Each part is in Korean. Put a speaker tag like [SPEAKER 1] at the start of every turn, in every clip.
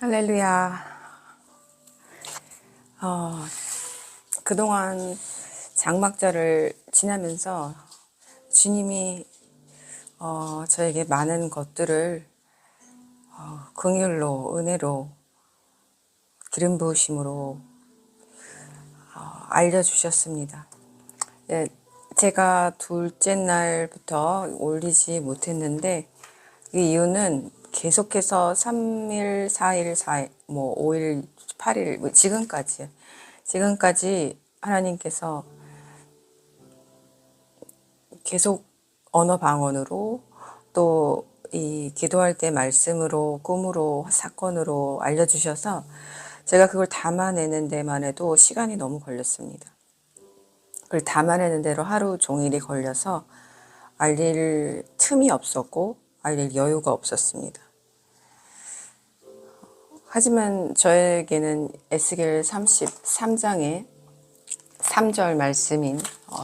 [SPEAKER 1] 할렐루야. 그동안 장막절을 지나면서 주님이 저에게 많은 것들을 긍휼로, 은혜로, 기름 부으심으로 알려주셨습니다. 네, 제가 둘째 날부터 올리지 못했는데 그 이유는 계속해서 3일, 4일, 4일, 5일, 8일, 지금까지 하나님께서 계속 언어 방언으로 또 이 기도할 때 말씀으로 꿈으로 사건으로 알려주셔서 제가 그걸 담아내는 데만 해도 시간이 너무 걸렸습니다. 그걸 담아내는 대로 하루 종일이 걸려서 알릴 틈이 없었고 알릴 여유가 없었습니다. 하지만 저에게는 에스겔 33장의 3절 말씀인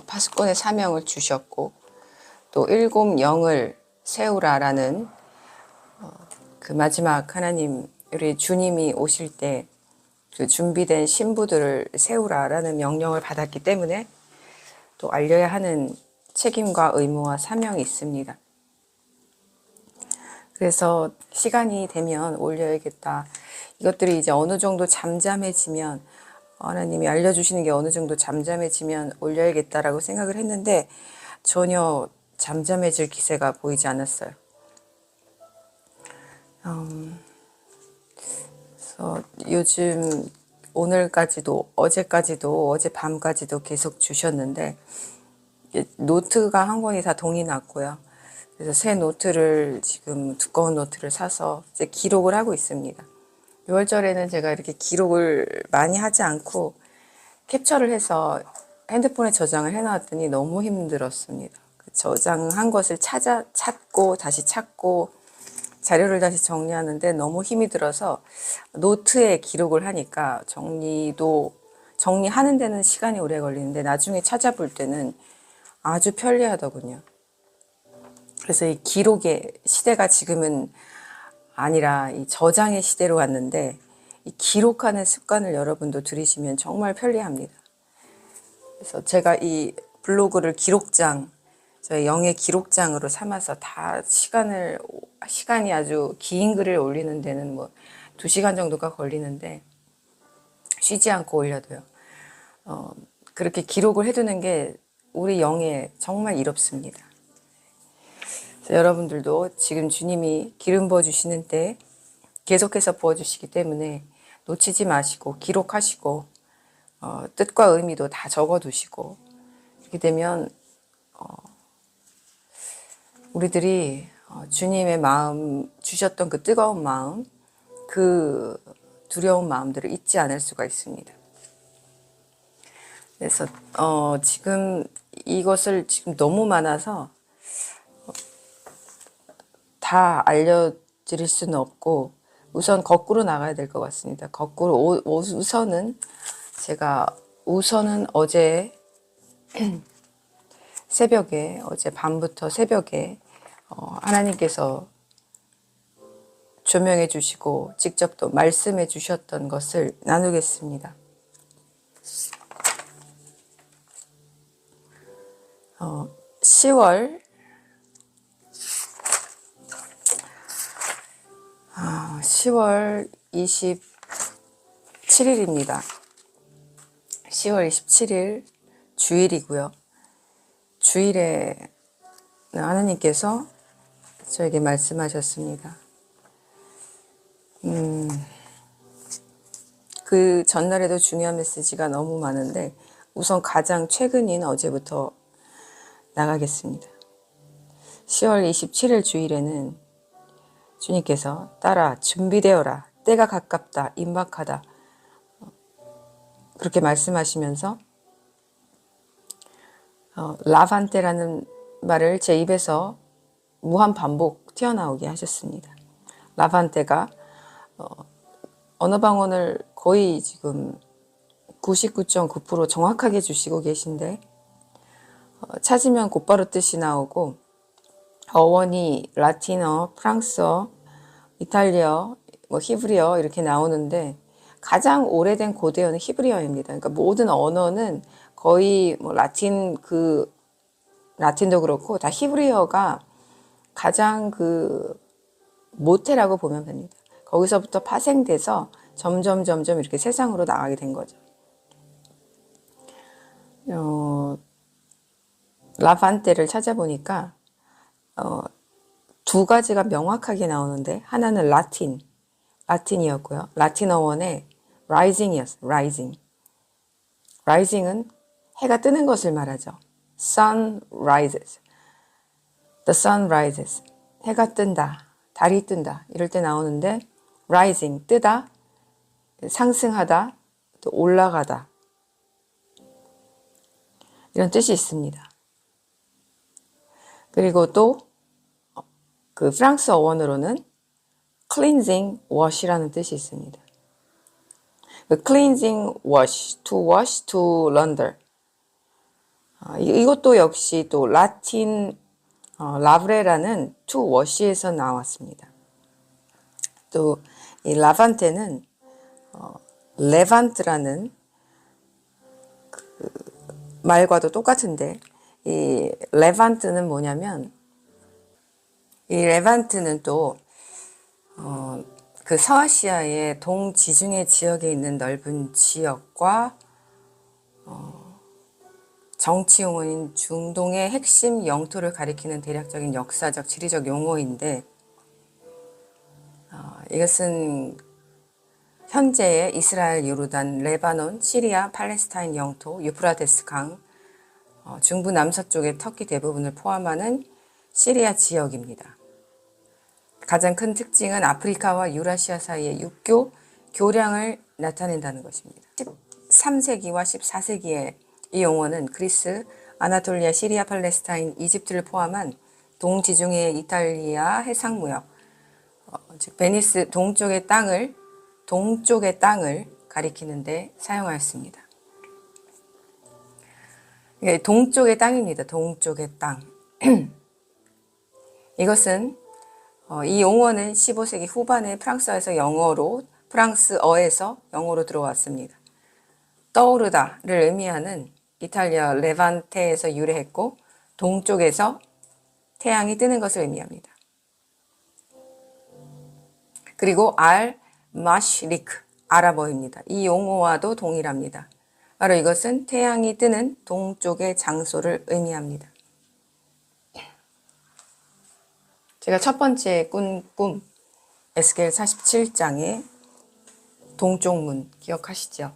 [SPEAKER 1] 파수꾼의 사명을 주셨고 또 일곱 영을 세우라라는 그 마지막 하나님 우리 주님이 오실 때 그 준비된 신부들을 세우라라는 명령을 받았기 때문에 또 알려야 하는 책임과 의무와 사명이 있습니다. 그래서 시간이 되면 올려야겠다. 이것들이 이제 어느 정도 잠잠해지면 하나님이 알려주시는 게 어느 정도 잠잠해지면 올려야겠다라고 생각을 했는데 전혀 잠잠해질 기세가 보이지 않았어요. 그래서 요즘 오늘까지도 어제까지도 어젯밤까지도 계속 주셨는데 노트가 한 권이 다 동이 났고요. 그래서 새 노트를 지금 두꺼운 노트를 사서 이제 기록을 하고 있습니다. 6월절에는 제가 이렇게 기록을 많이 하지 않고 캡처를 해서 핸드폰에 저장을 해놨더니 너무 힘들었습니다. 그 저장한 것을 찾고 다시 찾고 자료를 다시 정리하는데 너무 힘이 들어서 노트에 기록을 하니까 정리하는 데는 시간이 오래 걸리는데 나중에 찾아볼 때는 아주 편리하더군요. 그래서 이 기록의 시대가 지금은 아니라 이 저장의 시대로 왔는데 이 기록하는 습관을 여러분도 들이시면 정말 편리합니다. 그래서 제가 이 블로그를 기록장, 저의 영의 기록장으로 삼아서 다 시간이 아주 긴 글을 올리는 데는 2시간 정도가 걸리는데 쉬지 않고 올려도요. 그렇게 기록을 해두는 게 우리 영에 정말 이롭습니다. 여러분들도 지금 주님이 기름 부어주시는 때 계속해서 부어주시기 때문에 놓치지 마시고 기록하시고 뜻과 의미도 다 적어두시고 이렇게 되면 우리들이 주님의 마음 주셨던 그 뜨거운 마음 그 두려운 마음들을 잊지 않을 수가 있습니다. 그래서 지금 이것을 지금 너무 많아서 다 알려드릴 수는 없고 우선 거꾸로 나가야 될 것 같습니다. 거꾸로 우선은 어제 새벽에 어제 밤부터 새벽에 하나님께서 조명해 주시고 직접 또 말씀해 주셨던 것을 나누겠습니다. 10월 27일입니다. 10월 27일 주일이고요. 주일에 하나님께서 저에게 말씀하셨습니다. 그 전날에도 중요한 메시지가 너무 많은데 우선 가장 최근인 어제부터 나가겠습니다. 10월 27일 주일에는 주님께서 따라 준비되어라 때가 가깝다 임박하다 그렇게 말씀하시면서 라반테라는 말을 제 입에서 무한 반복 튀어나오게 하셨습니다. 라반테가 언어 방언을 거의 지금 99.9% 정확하게 주시고 계신데 찾으면 곧바로 뜻이 나오고 어원이 라틴어, 프랑스어, 이탈리아, 뭐 히브리어 이렇게 나오는데 가장 오래된 고대어는 히브리어입니다. 그러니까 모든 언어는 거의 뭐 라틴도 그렇고 다 히브리어가 가장 그 모태라고 보면 됩니다. 거기서부터 파생돼서 점점 이렇게 세상으로 나가게 된 거죠. 라반테를 찾아보니까 두 가지가 명확하게 나오는데 하나는 라틴이었고요. 라틴어 원의 rising이었어요. rising은 해가 뜨는 것을 말하죠. sun rises. The sun rises. 해가 뜬다. 달이 뜬다. 이럴 때 나오는데 rising, 뜨다, 상승하다, 또 올라가다. 이런 뜻이 있습니다. 그리고 또 그 프랑스어 원어로는 cleansing wash이라는 뜻이 있습니다. 그 cleansing wash, to launder. 이것도 역시 또 라틴 라브레라는 to wash에서 나왔습니다. 또 이 라반테는 레반트라는 그 말과도 똑같은데 이 레반트는 뭐냐면 이 레반트는 또 그 서아시아의 동지중해 지역에 있는 넓은 지역과 정치 용어인 중동의 핵심 영토를 가리키는 대략적인 역사적, 지리적 용어인데 이것은 현재의 이스라엘, 요르단, 레바논, 시리아, 팔레스타인 영토, 유프라테스 강, 중부 남서쪽의 터키 대부분을 포함하는 시리아 지역입니다. 가장 큰 특징은 아프리카와 유라시아 사이의 육교 교량을 나타낸다는 것입니다. 13세기와 14세기에 이 용어는 그리스, 아나톨리아, 시리아, 팔레스타인, 이집트를 포함한 동지중해 이탈리아 해상무역, 즉 베니스 동쪽의 땅을 가리키는데 사용하였습니다. 동쪽의 땅입니다. 동쪽의 땅. 이것은 이 용어는 15세기 후반에 프랑스어에서 영어로 들어왔습니다. 떠오르다를 의미하는 이탈리아 레반테에서 유래했고 동쪽에서 태양이 뜨는 것을 의미합니다. 그리고 마시리크, 아랍어입니다. 이 용어와도 동일합니다. 바로 이것은 태양이 뜨는 동쪽의 장소를 의미합니다. 제가 첫 번째 꾼 꿈, 에스겔 47장의 동쪽문 기억하시죠?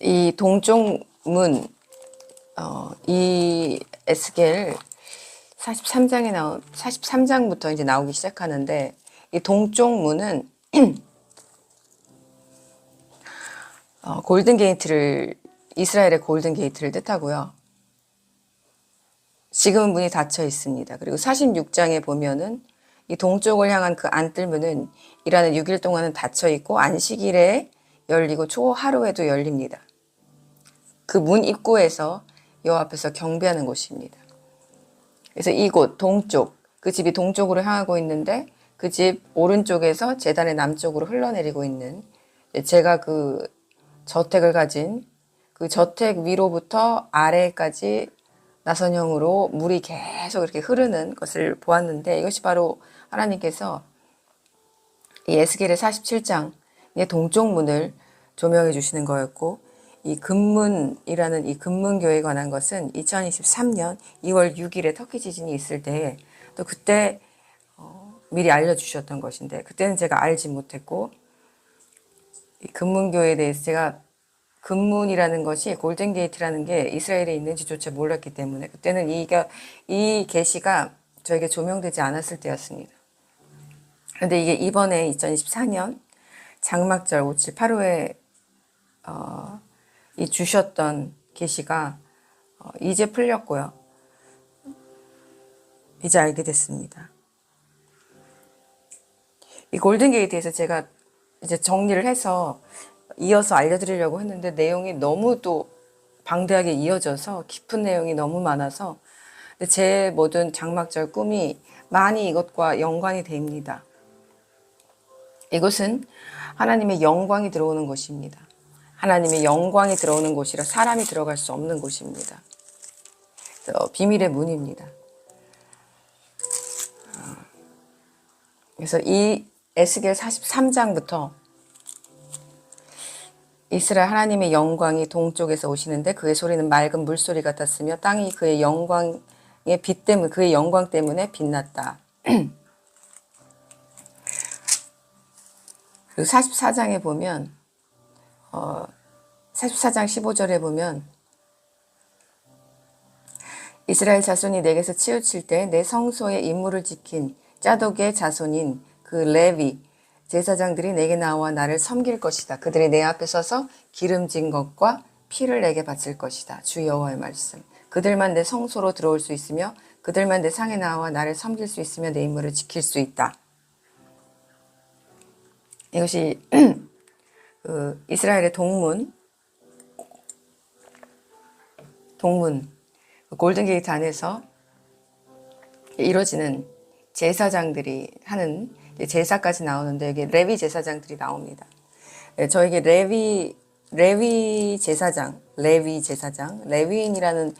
[SPEAKER 1] 이 동쪽문, 이 에스겔 43장부터 이제 나오기 시작하는데 이 동쪽문은 이스라엘의 골든 게이트를 뜻하고요. 지금은 문이 닫혀 있습니다. 그리고 46장에 보면은 이 동쪽을 향한 그 안뜰문은 일하는 6일 동안은 닫혀 있고 안식일에 열리고 초하루에도 열립니다. 그 문 입구에서 여호와 앞에서 경배하는 곳입니다. 그래서 이곳 동쪽, 그 집이 동쪽으로 향하고 있는데 그 집 오른쪽에서 제단의 남쪽으로 흘러내리고 있는, 제가 그 저택을 가진 그 저택 위로부터 아래까지 나선형으로 물이 계속 이렇게 흐르는 것을 보았는데 이것이 바로 하나님께서 이 에스겔의 47장의 동쪽 문을 조명해 주시는 거였고, 이 금문이라는 이 금문교회에 관한 것은 2023년 2월 6일에 터키 지진이 있을 때 또 그때 미리 알려주셨던 것인데 그때는 제가 알지 못했고, 이 금문교회에 대해서 제가 금문이라는 것이 골든게이트라는 게 이스라엘에 있는지조차 몰랐기 때문에 그때는 이 계시가 저에게 조명되지 않았을 때였습니다. 그런데 이게 이번에 2024년 장막절 5, 7, 8호에 이 주셨던 계시가 이제 풀렸고요. 이제 알게 됐습니다. 이 골든게이트에서 제가 이제 정리를 해서 이어서 알려드리려고 했는데 내용이 너무 또 방대하게 이어져서 깊은 내용이 너무 많아서 제 모든 장막절 꿈이 많이 이것과 연관이 됩니다. 이곳은 하나님의 영광이 들어오는 곳입니다. 하나님의 영광이 들어오는 곳이라 사람이 들어갈 수 없는 곳입니다. 비밀의 문입니다. 그래서 이 에스겔 43장부터 이스라엘 하나님의 영광이 동쪽에서 오시는데 그의 소리는 맑은 물소리 같았으며 땅이 그의 영광의 빛 때문에 그의 영광 때문에 빛났다. 그리고 44장에 보면 44장 15절에 보면 이스라엘 자손이 내게서 치우칠 때 내 성소의 임무를 지킨 짜독의 자손인 그 레위 제사장들이 내게 나와 나를 섬길 것이다. 그들이 내 앞에 서서 기름진 것과 피를 내게 바칠 것이다. 주 여호와의 말씀. 그들만 내 성소로 들어올 수 있으며 그들만 내 상에 나와 나를 섬길 수 있으며 내 임무를 지킬 수 있다. 이것이 그 이스라엘의 동문 골든게이트 안에서 이루어지는 제사장들이 하는 제사까지 나오는데 여기 레위 제사장들이 나옵니다. 저에게 레위 제사장, 레위인이라는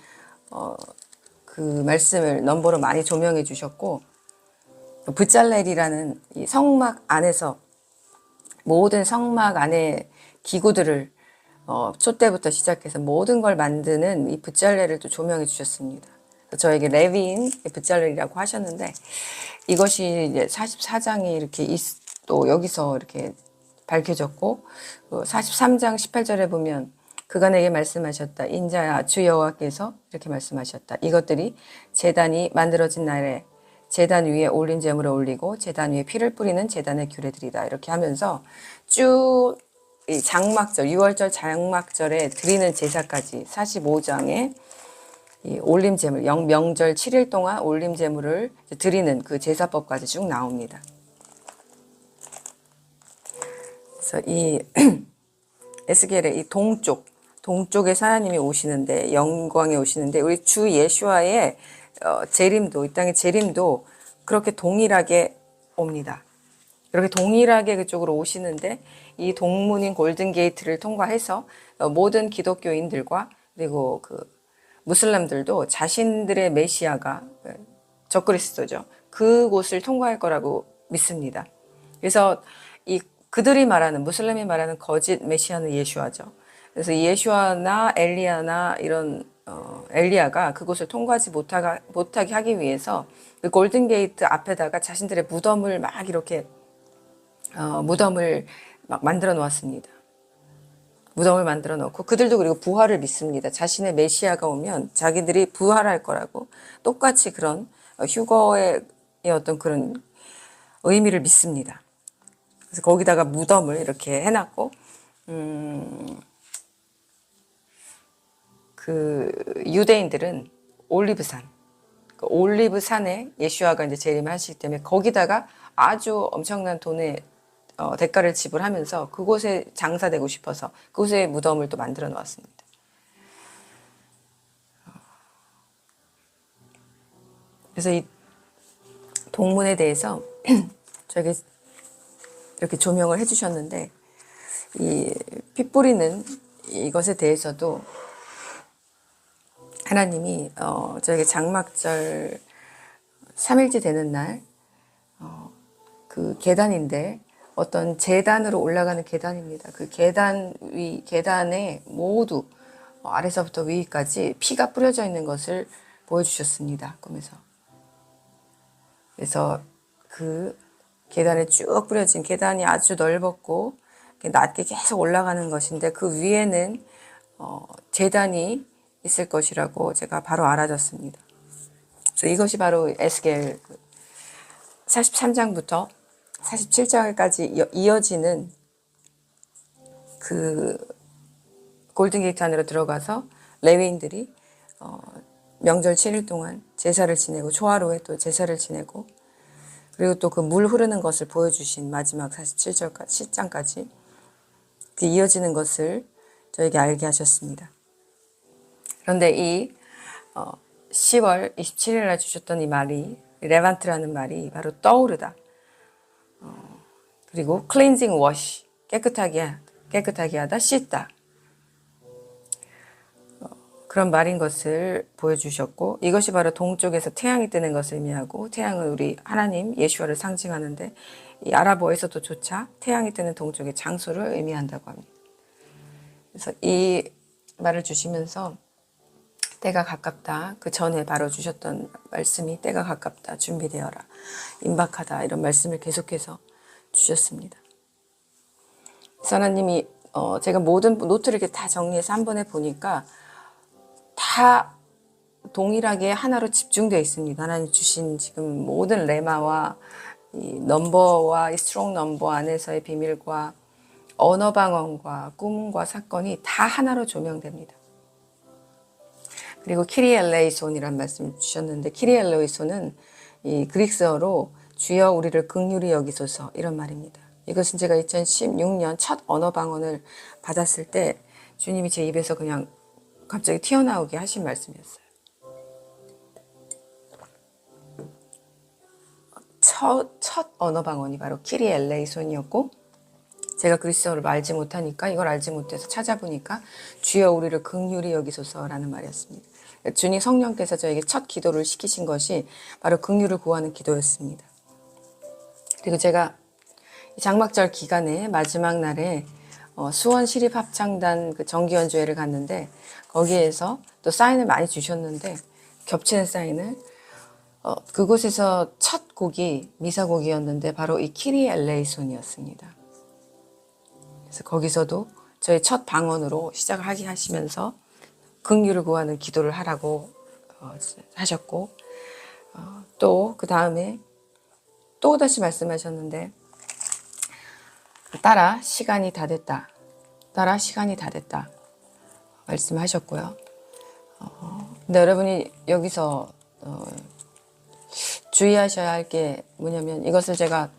[SPEAKER 1] 그 말씀을 넘버로 많이 조명해 주셨고 브잘렐이라는 이 성막 안에서 모든 성막 안에 기구들을 촛대부터 시작해서 모든 걸 만드는 이 브잘렐을 또 조명해 주셨습니다. 저에게 레위인 브잘렐이라고 하셨는데 이것이 이제 44장이 이렇게 또 여기서 이렇게 밝혀졌고 43장 18절에 보면 그가 내게 말씀하셨다. 인자야 주 여호와께서 이렇게 말씀하셨다. 이것들이 제단이 만들어진 날에 제단 위에 올린 제물을 올리고 제단 위에 피를 뿌리는 제단의 규례들이다. 이렇게 하면서 쭉 이 장막절 6월절 장막절에 드리는 제사까지 45장에 이 올림 제물 명절 7일 동안 올림 제물을 드리는 그 제사법까지 쭉 나옵니다. 그래서 이 에스겔의 이 동쪽에 하나님이 오시는데 영광에 오시는데 우리 주 예수와의 재림도 이 땅의 재림도 그렇게 동일하게 옵니다. 이렇게 동일하게 그쪽으로 오시는데 이 동문인 골든게이트를 통과해서 모든 기독교인들과 그리고 그 무슬림들도 자신들의 메시아가 적그리스도죠. 그곳을 통과할 거라고 믿습니다. 그래서 이 그들이 말하는 무슬림이 말하는 거짓 메시아는 예수아죠. 그래서 예수아나 엘리야나 이런 엘리야가 그곳을 통과하지 못하게 하기 위해서 그 골든게이트 앞에다가 자신들의 무덤을 막 이렇게 무덤을 막 만들어 놓았습니다. 무덤을 만들어 놓고 그들도 그리고 부활을 믿습니다. 자신의 메시아가 오면 자기들이 부활할 거라고 똑같이 그런 휴거의 어떤 그런 의미를 믿습니다. 그래서 거기다가 무덤을 이렇게 해놨고 그 유대인들은 올리브산, 그 올리브산에 예수아가 이제 재림하시기 때문에 거기다가 아주 엄청난 돈의 대가를 지불하면서 그곳에 장사되고 싶어서 그곳에 무덤을 또 만들어 놓았습니다. 그래서 이 동문에 대해서 저에게 이렇게 조명을 해주셨는데 이 피 뿌리는 이것에 대해서도 하나님이 저에게 장막절 3일째 되는 날 그 계단인데 어떤 제단으로 올라가는 계단입니다. 그 계단에 모두 아래서부터 위까지 피가 뿌려져 있는 것을 보여주셨습니다. 꿈에서. 그래서 그 계단에 쭉 뿌려진 계단이 아주 넓었고 낮게 계속 올라가는 것인데 그 위에는 제단이 있을 것이라고 제가 바로 알아졌습니다. 그래서 이것이 바로 에스겔 43장부터 47장까지 이어지는 그 골든게이트 안으로 들어가서 레위인들이 명절 7일 동안 제사를 지내고 초하루에 또 제사를 지내고 그리고 또 그 물 흐르는 것을 보여주신 마지막 47장까지 그 이어지는 것을 저에게 알게 하셨습니다. 그런데 이 10월 27일 날 주셨던 이 말이 레반트라는 말이 바로 떠오르다. 그리고 cleansing wash, 깨끗하게 하다, 씻다. 그런 말인 것을 보여주셨고, 이것이 바로 동쪽에서 태양이 뜨는 것을 의미하고, 태양은 우리 하나님 예수와를 상징하는데, 이 아랍어에서도 조차 태양이 뜨는 동쪽의 장소를 의미한다고 합니다. 그래서 이 말을 주시면서 때가 가깝다, 그 전에 바로 주셨던 말씀이 때가 가깝다, 준비되어라, 임박하다, 이런 말씀을 계속해서 주셨습니다. 그래서 하나님이 제가 모든 노트를 이렇게 다 정리해서 한 번에 보니까 다 동일하게 하나로 집중되어 있습니다. 하나님 주신 지금 모든 레마와 이 넘버와 이 스트롱 넘버 안에서의 비밀과 언어 방언과 꿈과 사건이 다 하나로 조명됩니다. 그리고 키리엘레이손이라는 말씀을 주셨는데, 키리엘레이손은 이 그릭스어로 주여 우리를 긍휼히 여기소서, 이런 말입니다. 이것은 제가 2016년 첫 언어 방언을 받았을 때 주님이 제 입에서 그냥 갑자기 튀어나오게 하신 말씀이었어요. 첫 언어 방언이 바로 키리엘레이손이었고, 제가 그리스어를 알지 못하니까, 이걸 알지 못해서 찾아보니까 주여 우리를 긍휼히 여기소서라는 말이었습니다. 주님 성령께서 저에게 첫 기도를 시키신 것이 바로 긍휼을 구하는 기도였습니다. 그리고 제가 장막절 기간에 마지막 날에 수원 시립합창단 그 정기연주회를 갔는데, 거기에서 또 사인을 많이 주셨는데, 겹치는 사인을 그곳에서 첫 곡이 미사곡이었는데 바로 이 키리엘레이손이었습니다. 그래서 거기서도 저희 첫 방언으로 시작을 하게 하시면서 긍휼을 구하는 기도를 하라고 하셨고, 또 그 다음에 또 다시 말씀하셨는데, 따라 시간이 다 됐다, 따라 시간이 다 됐다 말씀하셨고요. 근데 여러분이 여기서 주의하셔야 할 게 뭐냐면, 이것을 제가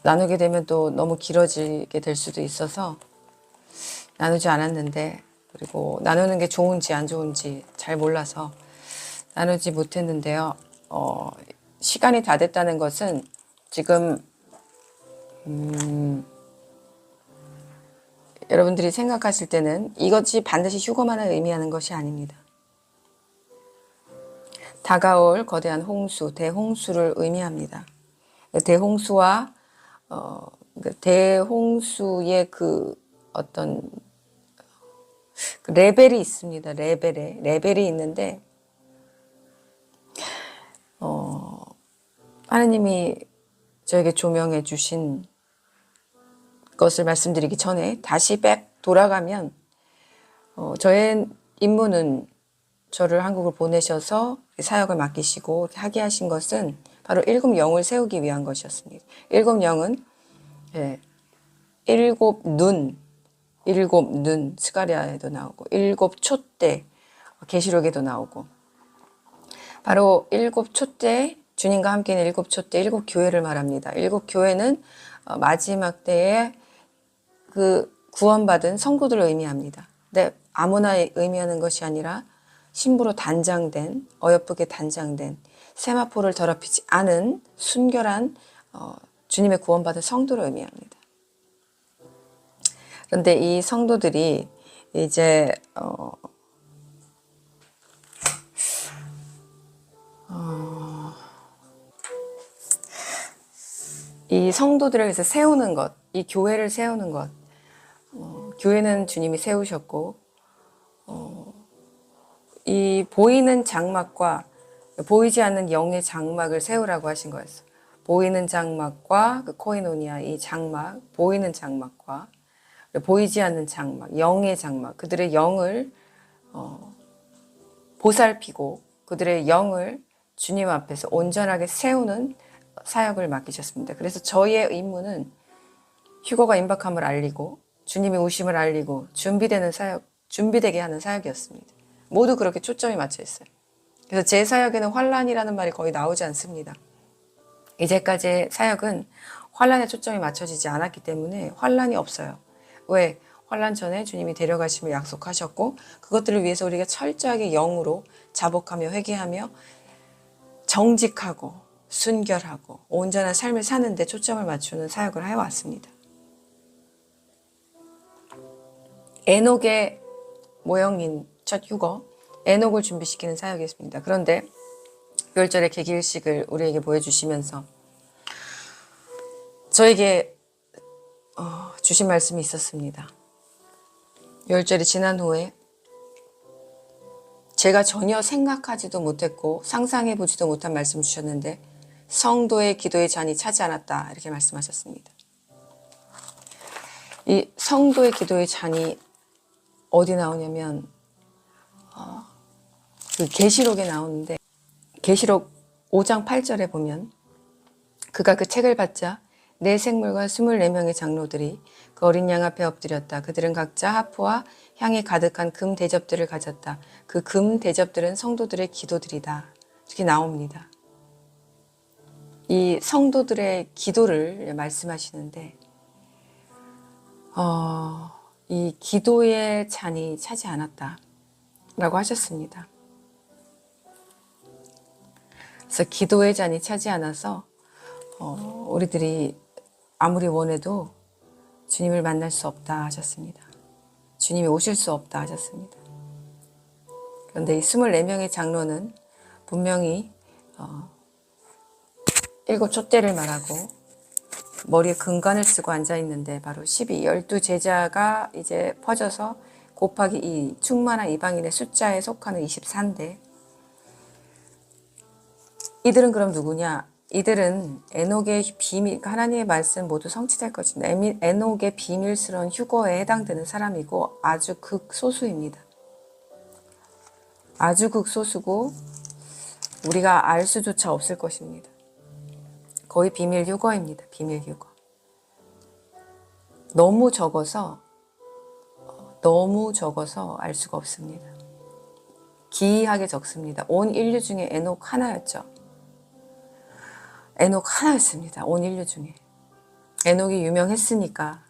[SPEAKER 1] 나누게 되면 또 너무 길어지게 될 수도 있어서 나누지 않았는데, 그리고 나누는 게 좋은지 안 좋은지 잘 몰라서 나누지 못했는데요. 시간이 다 됐다는 것은 지금 여러분들이 생각하실 때는 이것이 반드시 휴거만을 의미하는 것이 아닙니다. 다가올 거대한 홍수, 대홍수를 의미합니다. 대홍수와 대홍수의 그 어떤 그 레벨이 있습니다. 레벨이 있는데, 하나님이 저에게 조명해 주신 것을 말씀드리기 전에 다시 돌아가면, 저의 임무는 저를 한국을 보내셔서 사역을 맡기시고 하게 하신 것은 바로 일곱 영을 세우기 위한 것이었습니다. 일곱 영은 일곱 눈 스가랴에도 나오고, 일곱 촛대 계시록에도 나오고, 바로 일곱 촛대, 주님과 함께는 일곱 촛대, 일곱 교회를 말합니다. 일곱 교회는 마지막 때에 그 구원받은 성도들을 의미합니다. 근데 아무나 의미하는 것이 아니라 신부로 단장된, 어여쁘게 단장된, 세마포를 더럽히지 않은 순결한 주님의 구원받은 성도를 의미합니다. 그런데 이 성도들이 이제 이 성도들을 위해서 세우는 것, 이 교회를 세우는 것, 교회는 주님이 세우셨고, 이 보이는 장막과 보이지 않는 영의 장막을 세우라고 하신 거였어요. 보이는 장막과 그 코이노니아, 이 장막, 보이는 장막과 보이지 않는 장막, 영의 장막, 그들의 영을 보살피고 그들의 영을 주님 앞에서 온전하게 세우는 사역을 맡기셨습니다. 그래서 저희의 임무는 휴거가 임박함을 알리고 주님의 오심을 알리고 준비되는 사역, 준비되게 하는 사역이었습니다. 모두 그렇게 초점이 맞춰 있어요. 그래서 제 사역에는 환란이라는 말이 거의 나오지 않습니다. 이제까지의 사역은 환란에 초점이 맞춰지지 않았기 때문에 환란이 없어요. 왜? 환란 전에 주님이 데려가심을 약속하셨고, 그것들을 위해서 우리가 철저하게 영으로 자복하며 회개하며 정직하고 순결하고 온전한 삶을 사는 데 초점을 맞추는 사역을 해왔습니다. 에녹의 모형인 첫 휴거, 에녹을 준비시키는 사역이었습니다. 그런데 6월절의 계기일식을 우리에게 보여주시면서 저에게 주신 말씀이 있었습니다. 6월절이 지난 후에 제가 전혀 생각하지도 못했고 상상해보지도 못한 말씀 주셨는데 성도의 기도의 잔이 차지 않았다 이렇게 말씀하셨습니다. 이 성도의 기도의 잔이 어디 나오냐면 그 계시록에 나오는데 계시록 5장 8절에 보면 그가 그 책을 받자 네 생물과 24명의 장로들이 그 어린 양 앞에 엎드렸다. 그들은 각자 하프와 향이 가득한 금 대접들을 가졌다. 그 금 대접들은 성도들의 기도들이다. 이렇게 나옵니다. 이 성도들의 기도를 말씀하시는데 이 기도의 잔이 차지 않았다 라고 하셨습니다. 그래서 기도의 잔이 차지 않아서 우리들이 아무리 원해도 주님을 만날 수 없다 하셨습니다. 주님이 오실 수 없다 하셨습니다. 그런데 이 24명의 장로는 분명히 7 촛대를 말하고 머리에 금관을 쓰고 앉아있는데 바로 12 제자가 이제 퍼져서 곱하기 2 충만한 이방인의 숫자에 속하는 24인데 이들은 그럼 누구냐? 이들은 에녹의 비밀, 하나님의 말씀 모두 성취될 것입니다. 에녹의 비밀스러운 휴거에 해당되는 사람이고 아주 극소수입니다. 아주 극소수고 우리가 알 수조차 없을 것입니다. 거의 비밀 휴거입니다. 비밀 휴거. 너무 적어서 알 수가 없습니다. 기이하게 적습니다. 온 인류 중에 에녹 하나였죠. 에녹 하나였습니다. 온 인류 중에. 에녹이 유명했으니까,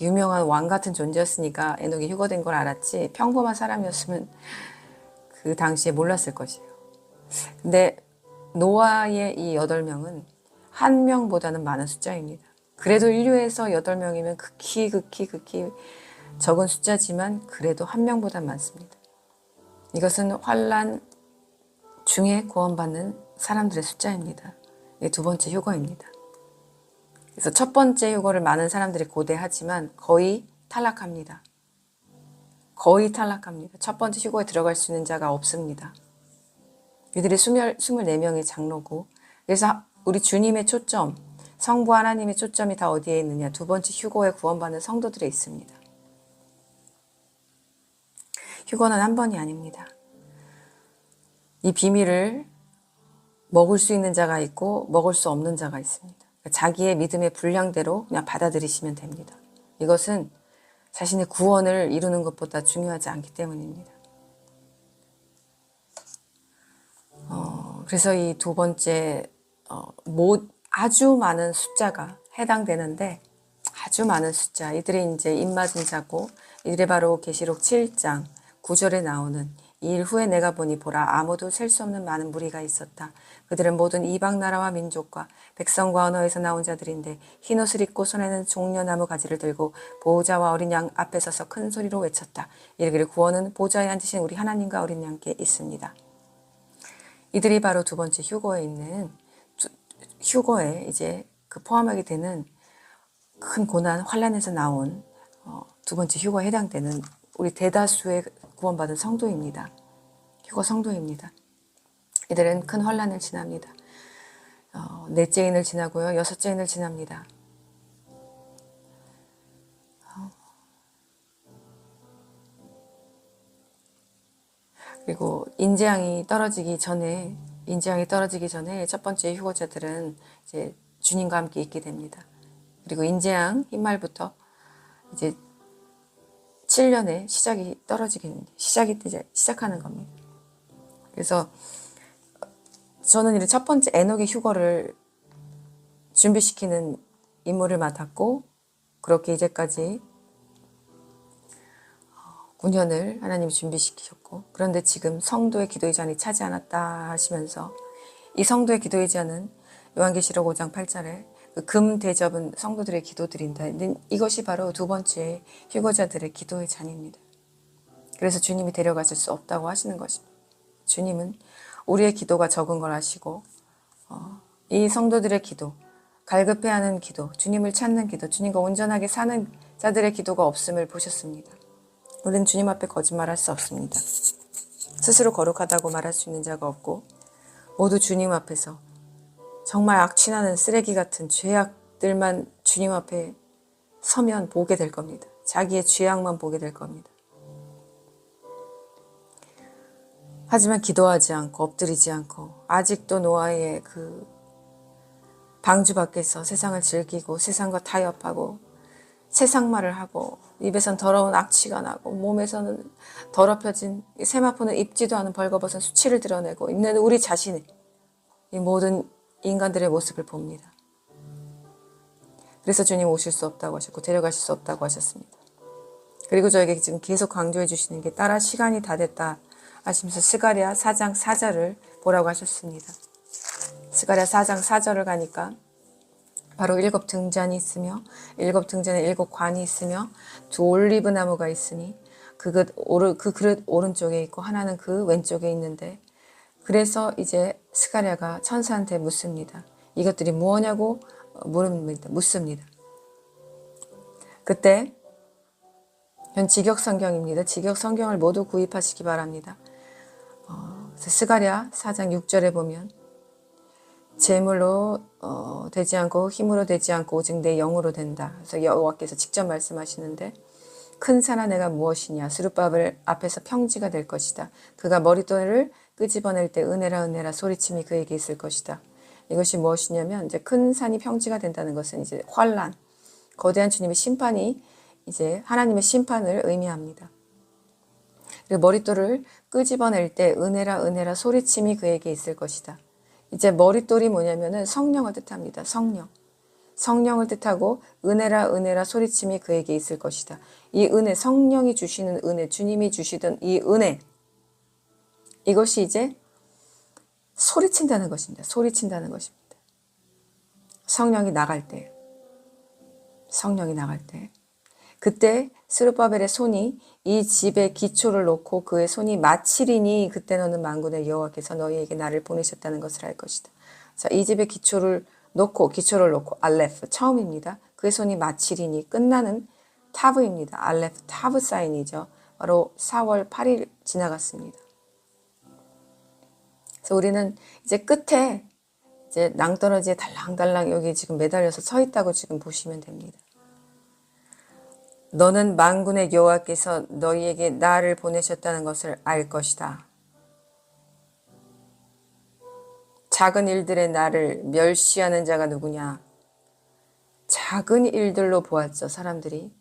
[SPEAKER 1] 유명한 왕 같은 존재였으니까 에녹이 휴거된 걸 알았지 평범한 사람이었으면 그 당시에 몰랐을 것이에요. 근데 노아의 이 8명은 한 명보다는 많은 숫자입니다. 그래도 인류에서 8명이면 극히 적은 숫자지만 그래도 한 명보다 많습니다. 이것은 환난 중에 구원받는 사람들의 숫자입니다. 이게 두 번째 휴거입니다. 그래서 첫 번째 휴거를 많은 사람들이 고대하지만 거의 탈락합니다. 거의 탈락합니다. 첫 번째 휴거에 들어갈 수 있는 자가 없습니다. 이들이 24명의 장로고 그래서 우리 주님의 초점, 성부 하나님의 초점이 다 어디에 있느냐? 두 번째 휴거에 구원받는 성도들에 있습니다. 휴거는 한 번이 아닙니다. 이 비밀을 먹을 수 있는 자가 있고 먹을 수 없는 자가 있습니다. 자기의 믿음의 분량대로 그냥 받아들이시면 됩니다. 이것은 자신의 구원을 이루는 것보다 중요하지 않기 때문입니다. 그래서 이 두 번째 아주 많은 숫자가 해당되는데 아주 많은 숫자 이들이 이제 입맞은 자고 이들이 바로 계시록 7장 9절에 나오는 이 일 후에 내가 보니 보라 아무도 셀 수 없는 많은 무리가 있었다. 그들은 모든 이방 나라와 민족과 백성과 언어에서 나온 자들인데 흰옷을 입고 손에는 종려나무 가지를 들고 보호자와 어린 양 앞에 서서 큰 소리로 외쳤다. 이르기를 구원은 보좌에 앉으신 우리 하나님과 어린 양께 있습니다. 이들이 바로 두 번째 휴거에 있는 휴거에 이제 그 포함하게 되는 큰 고난 환난에서 나온 두 번째 휴거에 해당되는 우리 대다수의 구원받은 성도입니다. 휴거 성도입니다. 이들은 큰 환난을 지납니다. 넷째 인을 지나고요. 여섯째 인을 지납니다. 그리고 인재양이 떨어지기 전에 첫 번째 휴거자들은 이제 주님과 함께 있게 됩니다. 그리고 인재양 흰말부터 이제 7년의 시작하는 겁니다. 그래서 저는 이제 첫 번째 에녹의 휴거를 준비시키는 임무를 맡았고 그렇게 이제까지 9년을 하나님이 준비시키셨고 그런데 지금 성도의 기도의 잔이 차지 않았다 하시면서 이 성도의 기도이지 않은 요한계시록 5장 8절에 그 금 대접은 성도들의 기도드린다. 이것이 바로 두 번째 휴거자들의 기도의 잔입니다. 그래서 주님이 데려가실 수 없다고 하시는 것입니다. 주님은 우리의 기도가 적은 걸 아시고 이 성도들의 기도, 갈급해하는 기도, 주님을 찾는 기도, 주님과 온전하게 사는 자들의 기도가 없음을 보셨습니다. 우리는 주님 앞에 거짓말할 수 없습니다. 스스로 거룩하다고 말할 수 있는 자가 없고 모두 주님 앞에서 정말 악취나는 쓰레기 같은 죄악들만 주님 앞에 서면 보게 될 겁니다. 자기의 죄악만 보게 될 겁니다. 하지만 기도하지 않고 엎드리지 않고 아직도 노아의 그 방주 밖에서 세상을 즐기고 세상과 타협하고 세상 말을 하고 입에선 더러운 악취가 나고 몸에서는 더럽혀진 세마포는 입지도 않은 벌거벗은 수치를 드러내고 있는 우리 자신의 이 모든 인간들의 모습을 봅니다. 그래서 주님 오실 수 없다고 하셨고 데려가실 수 없다고 하셨습니다. 그리고 저에게 지금 계속 강조해 주시는 게 따라 시간이 다 됐다 하시면서 스가랴 4장 4절을 보라고 하셨습니다. 스가랴 4장 4절을 가니까 바로 7 등잔이 있으며 7 등잔에 7 관이 있으며 2 올리브 나무가 있으니 그 그릇 오른쪽에 있고 하나는 그 왼쪽에 있는데 그래서 이제 스가랴가 천사한테 묻습니다. 이것들이 무엇냐고 묻습니다. 그때 현 직역 성경입니다. 직역 성경을 모두 구입하시기 바랍니다. 스가랴 4장 6절에 보면 재물로 되지 않고 힘으로 되지 않고 오직 내 영으로 된다. 그래서 여호와께서 직접 말씀하시는데 큰 산아 내가 무엇이냐 스룹바벨 앞에서 평지가 될 것이다. 그가 머릿돌을 끄집어낼 때 은혜라 은혜라 소리침이 그에게 있을 것이다. 이것이 무엇이냐면 이제 큰 산이 평지가 된다는 것은 이제 환란, 거대한 주님의 심판이 이제 하나님의 심판을 의미합니다. 그리고 머릿돌을 끄집어낼 때 은혜라 은혜라 소리침이 그에게 있을 것이다. 이제 머릿돌이 뭐냐면은 성령을 뜻합니다. 성령을 뜻하고 은혜라 은혜라 소리침이 그에게 있을 것이다. 이 은혜, 성령이 주시는 은혜, 주님이 주시던 이 은혜, 이것이 이제 소리친다는 것입니다. 소리친다는 것입니다. 성령이 나갈 때 그때 스룹바벨의 손이 이 집에 기초를 놓고 그의 손이 마치리니 그때 너는 만군의 여호와께서 너희에게 나를 보내셨다는 것을 알 것이다. 자, 이 집에 기초를 놓고 알레프 처음입니다. 그의 손이 마치리니 끝나는 타브입니다. 알레프 타브 사인이죠. 바로 4월 8일 지나갔습니다. 그래서 우리는 이제 끝에 이제 낭떠러지에 달랑달랑 여기 지금 매달려서 서 있다고 지금 보시면 됩니다. 너는 만군의 여호와께서 너희에게 나를 보내셨다는 것을 알 것이다. 작은 일들의 나를 멸시하는 자가 누구냐? 작은 일들로 보았죠, 사람들이.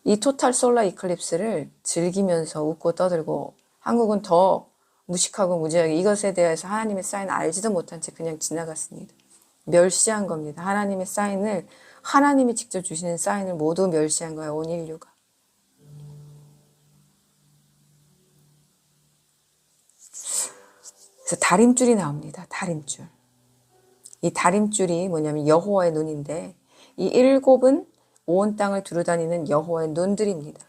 [SPEAKER 1] 이 토탈 솔라 이클립스를 즐기면서 웃고 떠들고 한국은 더 무식하고 무지하게 이것에 대해서 하나님의 사인을 알지도 못한 채 그냥 지나갔습니다. 멸시한 겁니다. 하나님의 사인을 하나님이 직접 주시는 사인을 모두 멸시한 거예요. 온 인류가. 그래서 다림줄이 나옵니다. 다림줄. 이 다림줄이 뭐냐면 여호와의 눈인데 이 7은 온 땅을 두루다니는 여호와의 눈들입니다.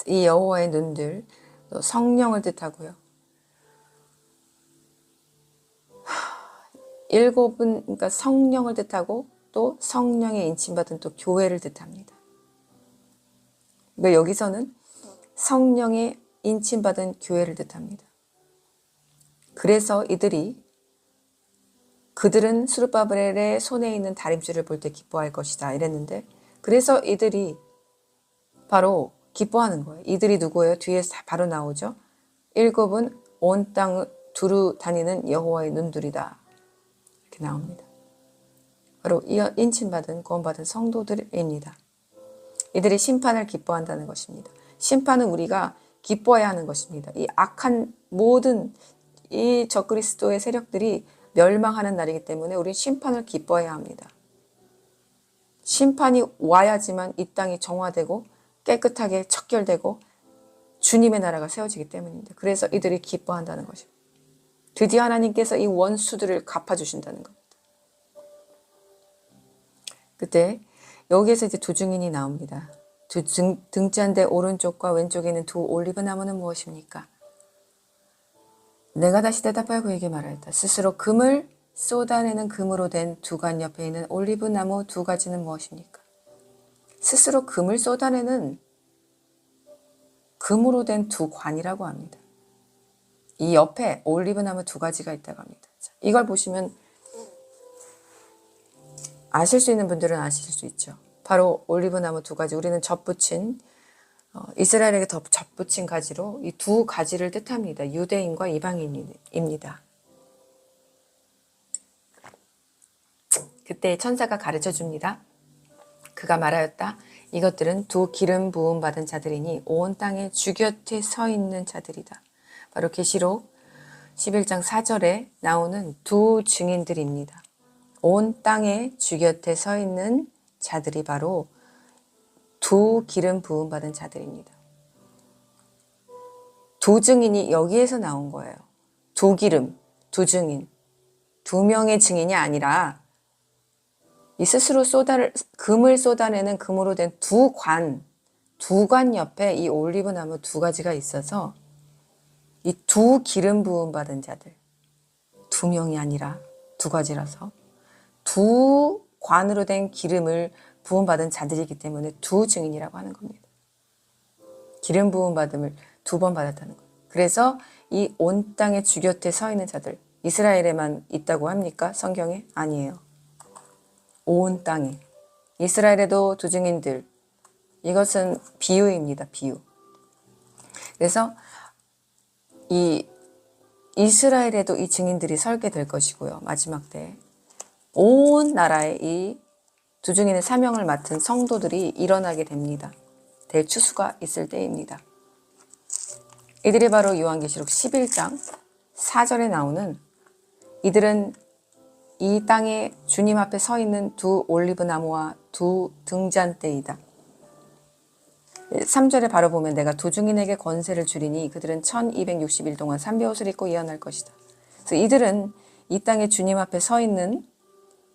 [SPEAKER 1] 이 여호와의 눈들, 성령을 뜻하고요. 7은 그러니까 성령을 뜻하고 또 성령의 인침받은 또 교회를 뜻합니다. 그러니까 여기서는 성령의 인침받은 교회를 뜻합니다. 그래서 그들은 스룹바벨의 손에 있는 다림줄을 볼 때 기뻐할 것이다 이랬는데 그래서 이들이 바로 기뻐하는 거예요. 이들이 누구예요? 뒤에 바로 나오죠. 7은 온 땅을 두루 다니는 여호와의 눈들이다. 이렇게 나옵니다. 바로 인침받은 구원받은 성도들입니다. 이들이 심판을 기뻐한다는 것입니다. 심판은 우리가 기뻐해야 하는 것입니다. 이 악한 모든 이 적그리스도의 세력들이 멸망하는 날이기 때문에 우리는 심판을 기뻐해야 합니다. 심판이 와야지만 이 땅이 정화되고 깨끗하게 척결되고 주님의 나라가 세워지기 때문입니다. 그래서 이들이 기뻐한다는 것입니다. 드디어 하나님께서 이 원수들을 갚아주신다는 겁니다. 그때 여기에서 이제 두 증인이 나옵니다. 등잔대 오른쪽과 왼쪽에 있는 두 올리브 나무는 무엇입니까? 내가 다시 대답하여 그에게 말하였다. 스스로 금을 쏟아내는 금으로 된 두 관 옆에 있는 올리브 나무 두 가지는 무엇입니까? 스스로 금을 쏟아내는 금으로 된 두 관이라고 합니다. 이 옆에 올리브 나무 두 가지가 있다고 합니다. 이걸 보시면 아실 수 있는 분들은 아실 수 있죠. 바로 올리브 나무 두 가지, 우리는 접붙인 이스라엘에게 더 접붙인 가지로 이 두 가지를 뜻합니다. 유대인과 이방인입니다. 그때 천사가 가르쳐 줍니다. 그가 말하였다. 이것들은 두 기름 부음 받은 자들이니 온 땅에 주 곁에 서 있는 자들이다. 바로 계시록 11장 4절에 나오는 두 증인들입니다. 온 땅에 주 곁에 서 있는 자들이 바로 두 기름 부음 받은 자들입니다. 두 증인이 여기에서 나온 거예요. 두 기름, 두 증인, 두 명의 증인이 아니라 이 스스로 금을 쏟아내는 금으로 된 두 관 옆에 이 올리브 나무 두 가지가 있어서 이 두 기름 부음 받은 자들, 두 명이 아니라 두 가지라서 두 관으로 된 기름을 부음 받은 자들이기 때문에 두 증인이라고 하는 겁니다. 기름 부음 받음을 두 번 받았다는 거예요. 그래서 이 온 땅의 주 곁에 서 있는 자들, 이스라엘에만 있다고 합니까? 성경에? 아니에요. 온 땅에. 이스라엘에도 두 증인들. 이것은 비유입니다. 비유. 그래서 이 이스라엘에도 이 증인들이 설게 될 것이고요. 마지막 때 온 나라에 이 두 증인의 사명을 맡은 성도들이 일어나게 됩니다. 대추수가 있을 때입니다. 이들이 바로 요한계시록 11장 4절에 나오는 이들은 이 땅에 주님 앞에 서 있는 두 올리브 나무와 두 등잔대이다. 3절에 바로 보면 내가 두 증인에게 권세를 주리니 그들은 1260일 동안 삼배옷을 입고 예언할 것이다. 그래서 이들은 이 땅에 주님 앞에 서 있는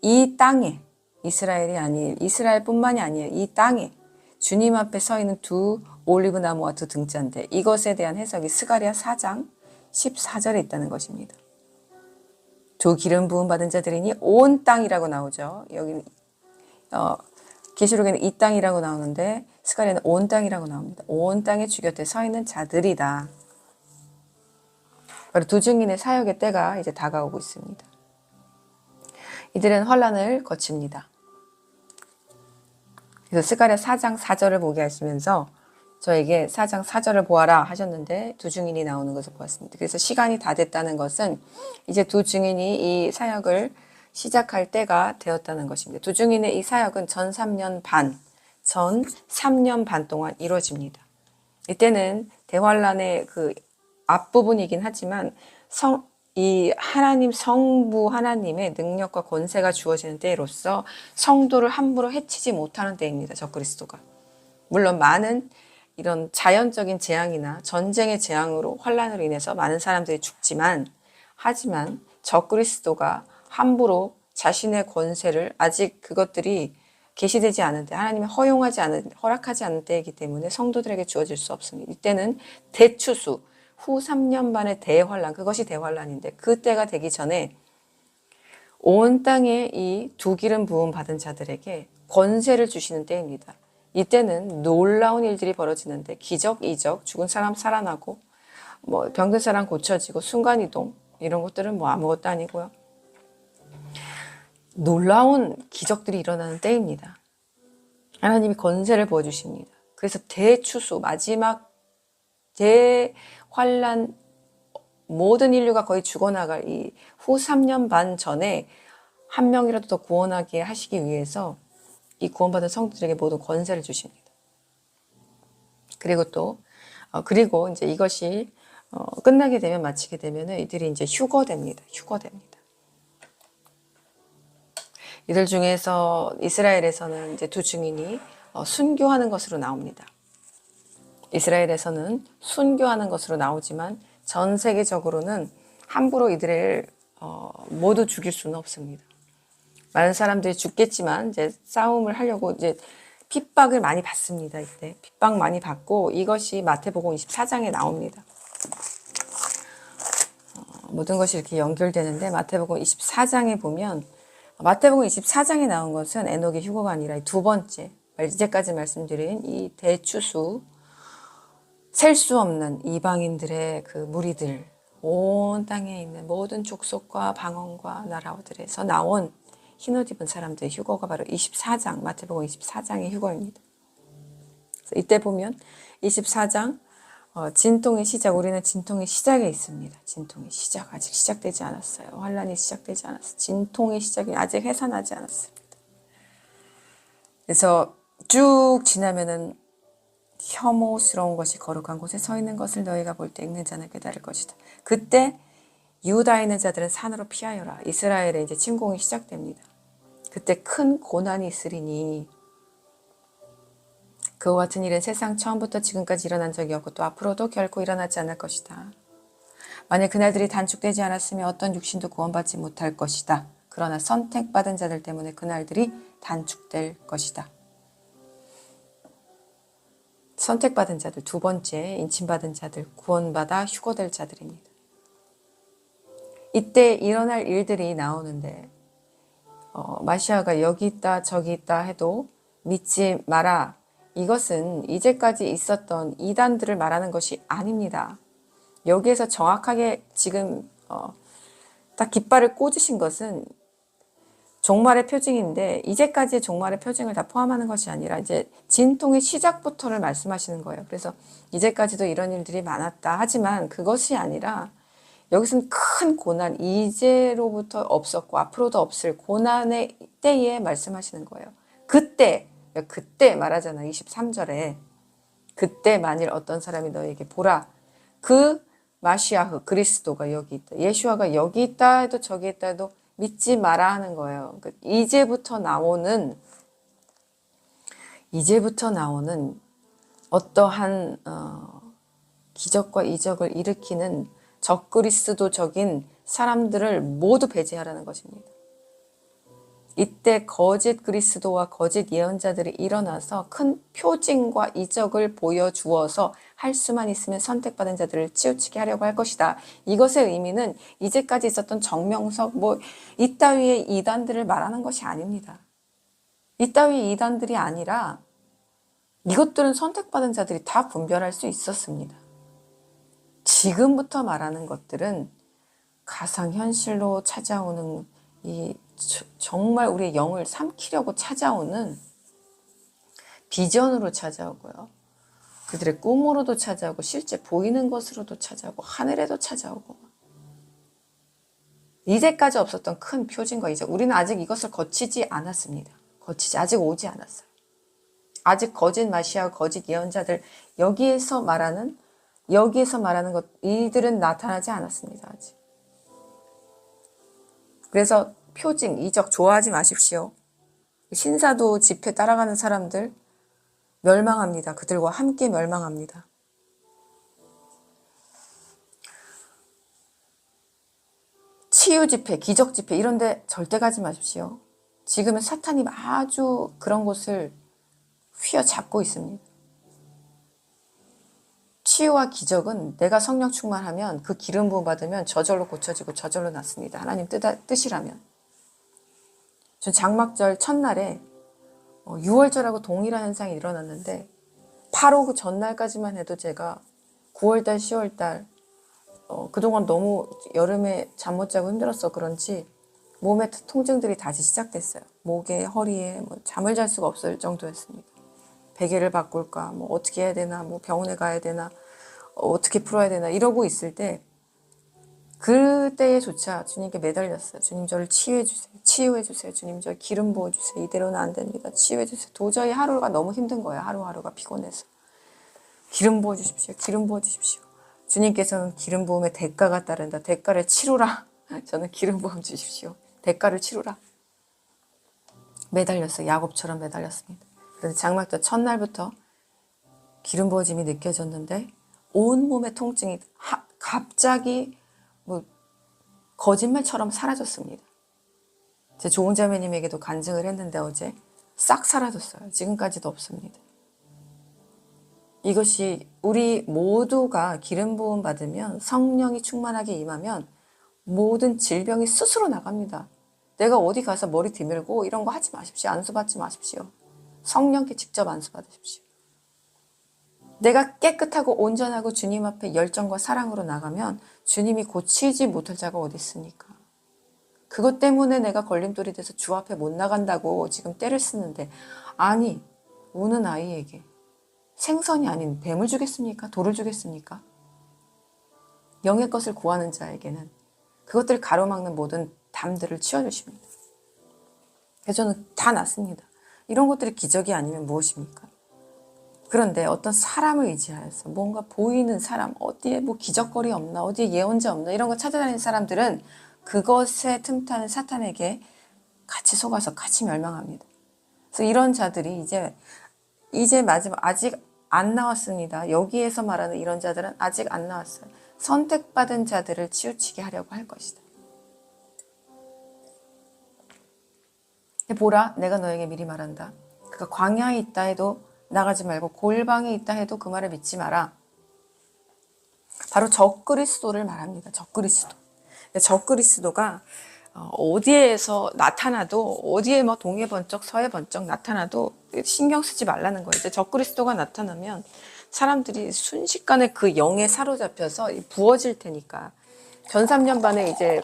[SPEAKER 1] 이 땅에 이스라엘뿐만이 아니에요. 이 땅에 주님 앞에 서 있는 두 올리브 나무와 두 등잔대, 이것에 대한 해석이 스가랴 4장 14절에 있다는 것입니다. 두 기름 부음 받은 자들이니 온 땅이라고 나오죠. 여기는 계시록에는 이 땅이라고 나오는데 스가랴는 온 땅이라고 나옵니다. 온 땅의 주 곁에 서 있는 자들이다. 바로 두 증인의 사역의 때가 이제 다가오고 있습니다. 이들은 환란을 거칩니다. 그래서 스가랴 4장 4절을 보게 하시면서 저에게 4장 4절을 보아라 하셨는데 두 증인이 나오는 것을 보았습니다. 그래서 시간이 다 됐다는 것은 이제 두 증인이 이 사역을 시작할 때가 되었다는 것입니다. 두 증인의 이 사역은 전 3년 반 동안 이루어집니다. 이때는 대환란의 그 앞부분이긴 하지만 이 하나님 성부 하나님의 능력과 권세가 주어지는 때로서 성도를 함부로 해치지 못하는 때입니다. 적그리스도가. 물론 많은 이런 자연적인 재앙이나 전쟁의 재앙으로 환란으로 인해서 많은 사람들이 죽지만 하지만 적그리스도가 함부로 자신의 권세를 아직 그것들이 계시되지 않은 때 하나님이 허락하지 않은 때이기 때문에 성도들에게 주어질 수 없습니다. 이때는 대추수 후 3년 반의 대환란, 그것이 대환란인데 그때가 되기 전에 온 땅에 이 두 기름 부음 받은 자들에게 권세를 주시는 때입니다. 이때는 놀라운 일들이 벌어지는데 기적, 이적, 죽은 사람 살아나고 병든 사람 고쳐지고 순간이동 이런 것들은 아무것도 아니고요. 놀라운 기적들이 일어나는 때입니다. 하나님이 권세를 부어주십니다. 그래서 대추수, 마지막 대환란, 모든 인류가 거의 죽어나갈 이 후 3년 반 전에 한 명이라도 더 구원하게 하시기 위해서 이 구원받은 성도들에게 모든 권세를 주십니다. 그리고 이제 이것이 끝나게 되면, 마치게 되면 이들이 이제 휴거됩니다. 이들 중에서 이스라엘에서는 이제 두 증인이 순교하는 것으로 나옵니다. 이스라엘에서는 순교하는 것으로 나오지만 전 세계적으로는 함부로 이들을 모두 죽일 수는 없습니다. 많은 사람들이 죽겠지만 이제 싸움을 하려고 이제 핍박을 많이 받습니다. 이때 핍박 많이 받고 이것이 마태복음 24장에 나옵니다. 모든 것이 이렇게 연결되는데 마태복음 24장에 보면 마태복음 24장에 나온 것은 에녹의 휴거가 아니라 두 번째 이제까지 말씀드린 이 대추수 셀 수 없는 이방인들의 그 무리들 온 땅에 있는 모든 족속과 방언과 나라들에서 나온 흰옷 입은 사람들의 휴거가 바로 24장 마태복음 24장의 휴거입니다. 그래서 이때 보면 24장 진통의 시작, 우리는 진통의 시작에 있습니다. 진통의 시작, 아직 시작되지 않았어요. 환란이 시작되지 않았어요. 진통의 시작이 아직 해산하지 않았습니다. 그래서 쭉 지나면은 혐오스러운 것이 거룩한 곳에 서 있는 것을 너희가 볼 때 읽는 자는 깨달을 것이다. 그때 유다에 있는 자들은 산으로 피하여라. 이스라엘의 이제 침공이 시작됩니다. 그때 큰 고난이 있으리니 그와 같은 일은 세상 처음부터 지금까지 일어난 적이 없고 또 앞으로도 결코 일어나지 않을 것이다. 만약 그날들이 단축되지 않았으면 어떤 육신도 구원받지 못할 것이다. 그러나 선택받은 자들 때문에 그날들이 단축될 것이다. 선택받은 자들, 두 번째 인침받은 자들, 구원받아 휴거될 자들입니다. 이때 일어날 일들이 나오는데 마시아가 여기 있다 저기 있다 해도 믿지 마라. 이것은 이제까지 있었던 이단들을 말하는 것이 아닙니다. 여기에서 정확하게 지금 딱 깃발을 꽂으신 것은 종말의 표징인데 이제까지의 종말의 표징을 다 포함하는 것이 아니라 이제 진통의 시작부터를 말씀하시는 거예요. 그래서 이제까지도 이런 일들이 많았다. 하지만 그것이 아니라 여기서는 큰 고난, 이제로부터 없었고 앞으로도 없을 고난의 때에 말씀하시는 거예요. 그때 말하잖아. 23절에 그때 만일 어떤 사람이 너에게 보라. 그 마시아흐 그리스도가 여기 있다. 예수아가 여기 있다 해도 저기 있다 해도 믿지 마라 하는 거예요. 이제부터 나오는 어떠한 기적과 이적을 일으키는 적그리스도적인 사람들을 모두 배제하라는 것입니다. 이때 거짓 그리스도와 거짓 예언자들이 일어나서 큰 표징과 이적을 보여주어서 할 수만 있으면 선택받은 자들을 치우치게 하려고 할 것이다. 이것의 의미는 이제까지 있었던 정명석 이따위의 이단들을 말하는 것이 아닙니다. 이따위의 이단들이 아니라 이것들은 선택받은 자들이 다 분별할 수 있었습니다. 지금부터 말하는 것들은 가상현실로 찾아오는 정말 우리의 영을 삼키려고 찾아오는 비전으로 찾아오고요. 그들의 꿈으로도 찾아오고 실제 보이는 것으로도 찾아오고 하늘에도 찾아오고 이제까지 없었던 큰 표징과 이제 우리는 아직 이것을 거치지 않았습니다. 아직 오지 않았어요. 아직 거짓 마시아, 거짓 예언자들 여기에서 말하는 것 이들은 나타나지 않았습니다. 아직. 그래서 표징, 이적 좋아하지 마십시오. 신사도 집회 따라가는 사람들 멸망합니다. 그들과 함께 멸망합니다. 치유 집회, 기적 집회 이런 데 절대 가지 마십시오. 지금은 사탄이 아주 그런 곳을 휘어잡고 있습니다. 치유와 기적은 내가 성령 충만하면 그 기름 부음 받으면 저절로 고쳐지고 저절로 낫습니다. 하나님 뜻이라면. 전 장막절 첫날에 6월절하고 동일한 현상이 일어났는데 바로 그 전날까지만 해도 제가 9월달, 10월달 그동안 너무 여름에 잠 못 자고 힘들어서 그런지 몸에 통증들이 다시 시작됐어요. 목에, 허리에 잠을 잘 수가 없을 정도였습니다. 베개를 바꿀까, 어떻게 해야 되나, 병원에 가야 되나, 어떻게 풀어야 되나 이러고 있을 때 그때에조차 주님께 매달렸어요. 주님 저를 치유해주세요. 치유해주세요. 주님 저 기름 부어주세요. 이대로는 안 됩니다. 치유해주세요. 도저히 하루가 너무 힘든 거예요. 하루하루가 피곤해서. 기름 부어주십시오. 기름 부어주십시오. 주님께서는 기름 부음에 대가가 따른다. 대가를 치루라. 저는 기름 부음 주십시오. 대가를 치루라. 매달렸어요. 야곱처럼 매달렸습니다. 그래서 장막절 첫날부터 기름 부어짐이 느껴졌는데 온몸의 통증이 갑자기 거짓말처럼 사라졌습니다. 제 좋은 자매님에게도 간증을 했는데 어제 싹 사라졌어요. 지금까지도 없습니다. 이것이 우리 모두가 기름 부음 받으면, 성령이 충만하게 임하면 모든 질병이 스스로 나갑니다. 내가 어디 가서 머리 뒤밀고 이런 거 하지 마십시오. 안수받지 마십시오. 성령께 직접 안수받으십시오. 내가 깨끗하고 온전하고 주님 앞에 열정과 사랑으로 나가면 주님이 고치지 못할 자가 어디 있습니까? 그것 때문에 내가 걸림돌이 돼서 주 앞에 못 나간다고 지금 떼를 쓰는데, 아니, 우는 아이에게 생선이 아닌 뱀을 주겠습니까? 돌을 주겠습니까? 영의 것을 구하는 자에게는 그것들을 가로막는 모든 담들을 치워주십니다. 그래서 저는 다 낫습니다. 이런 것들이 기적이 아니면 무엇입니까? 그런데 어떤 사람을 의지하여서 뭔가 보이는 사람, 어디에 뭐 기적거리 없나, 어디에 예언자 없나, 이런 거 찾아다니는 사람들은 그것에 틈타는 사탄에게 같이 속아서 같이 멸망합니다. 그래서 이런 자들이 이제 마지막, 아직 안 나왔습니다. 여기에서 말하는 이런 자들은 아직 안 나왔어요. 선택받은 자들을 치우치게 하려고 할 것이다. 보라, 내가 너에게 미리 말한다. 그가 광야에 있다 해도 나가지 말고 골방에 있다 해도 그 말을 믿지 마라. 바로 적그리스도를 말합니다. 적그리스도. 적그리스도가 어디에서 나타나도, 어디에 뭐 동해 번쩍 서해 번쩍 나타나도 신경 쓰지 말라는 거예요. 이제 적그리스도가 나타나면 사람들이 순식간에 그 영에 사로잡혀서 부어질 테니까, 전 3년 반에 이제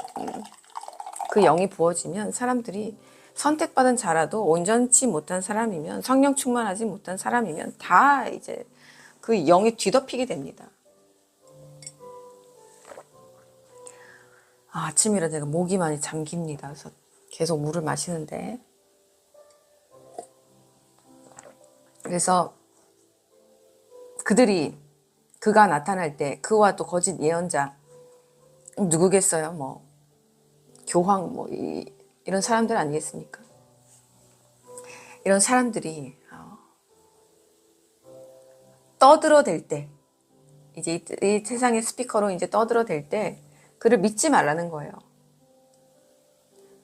[SPEAKER 1] 그 영이 부어지면 사람들이 선택받은 자라도 온전치 못한 사람이면, 성령 충만하지 못한 사람이면 다 이제 그 영이 뒤덮이게 됩니다. 아침이라 제가 목이 많이 잠깁니다. 그래서 계속 물을 마시는데, 그래서 그가 나타날 때 그와 또 거짓 예언자 누구겠어요? 뭐 교황 뭐 이런 사람들 아니겠습니까? 이런 사람들이 떠들어댈 때, 이제 이 세상의 스피커로 이제 떠들어댈 때 그를 믿지 말라는 거예요.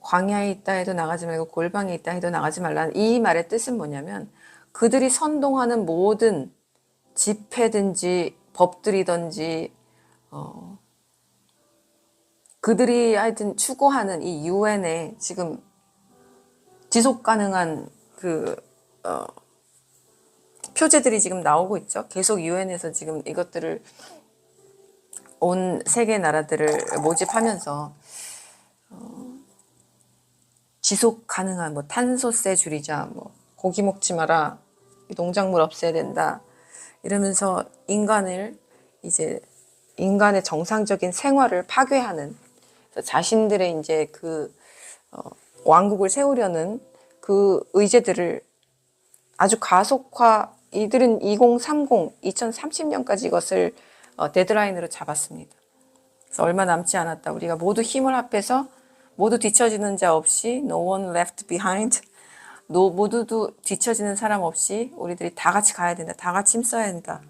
[SPEAKER 1] 광야에 있다 해도 나가지 말고 골방에 있다 해도 나가지 말라는 이 말의 뜻은 뭐냐면, 그들이 선동하는 모든 집회든지 법들이든지 그들이 하여튼 추구하는 이 유엔의 지금 지속 가능한 표제들이 지금 나오고 있죠. 계속 유엔에서 지금 이것들을 온 세계 나라들을 모집하면서 지속 가능한 뭐 탄소세 줄이자, 뭐 고기 먹지 마라, 농작물 없애야 된다 이러면서 인간의 정상적인 생활을 파괴하는, 자신들의 이제 왕국을 세우려는 그 의제들을 아주 가속화, 이들은 2030년까지 이것을 데드라인으로 잡았습니다. 그래서 얼마 남지 않았다. 우리가 모두 힘을 합해서 모두 뒤처지는 자 없이, no one left behind, 모두도 뒤처지는 사람 없이 우리들이 다 같이 가야 된다. 다 같이 힘써야 된다.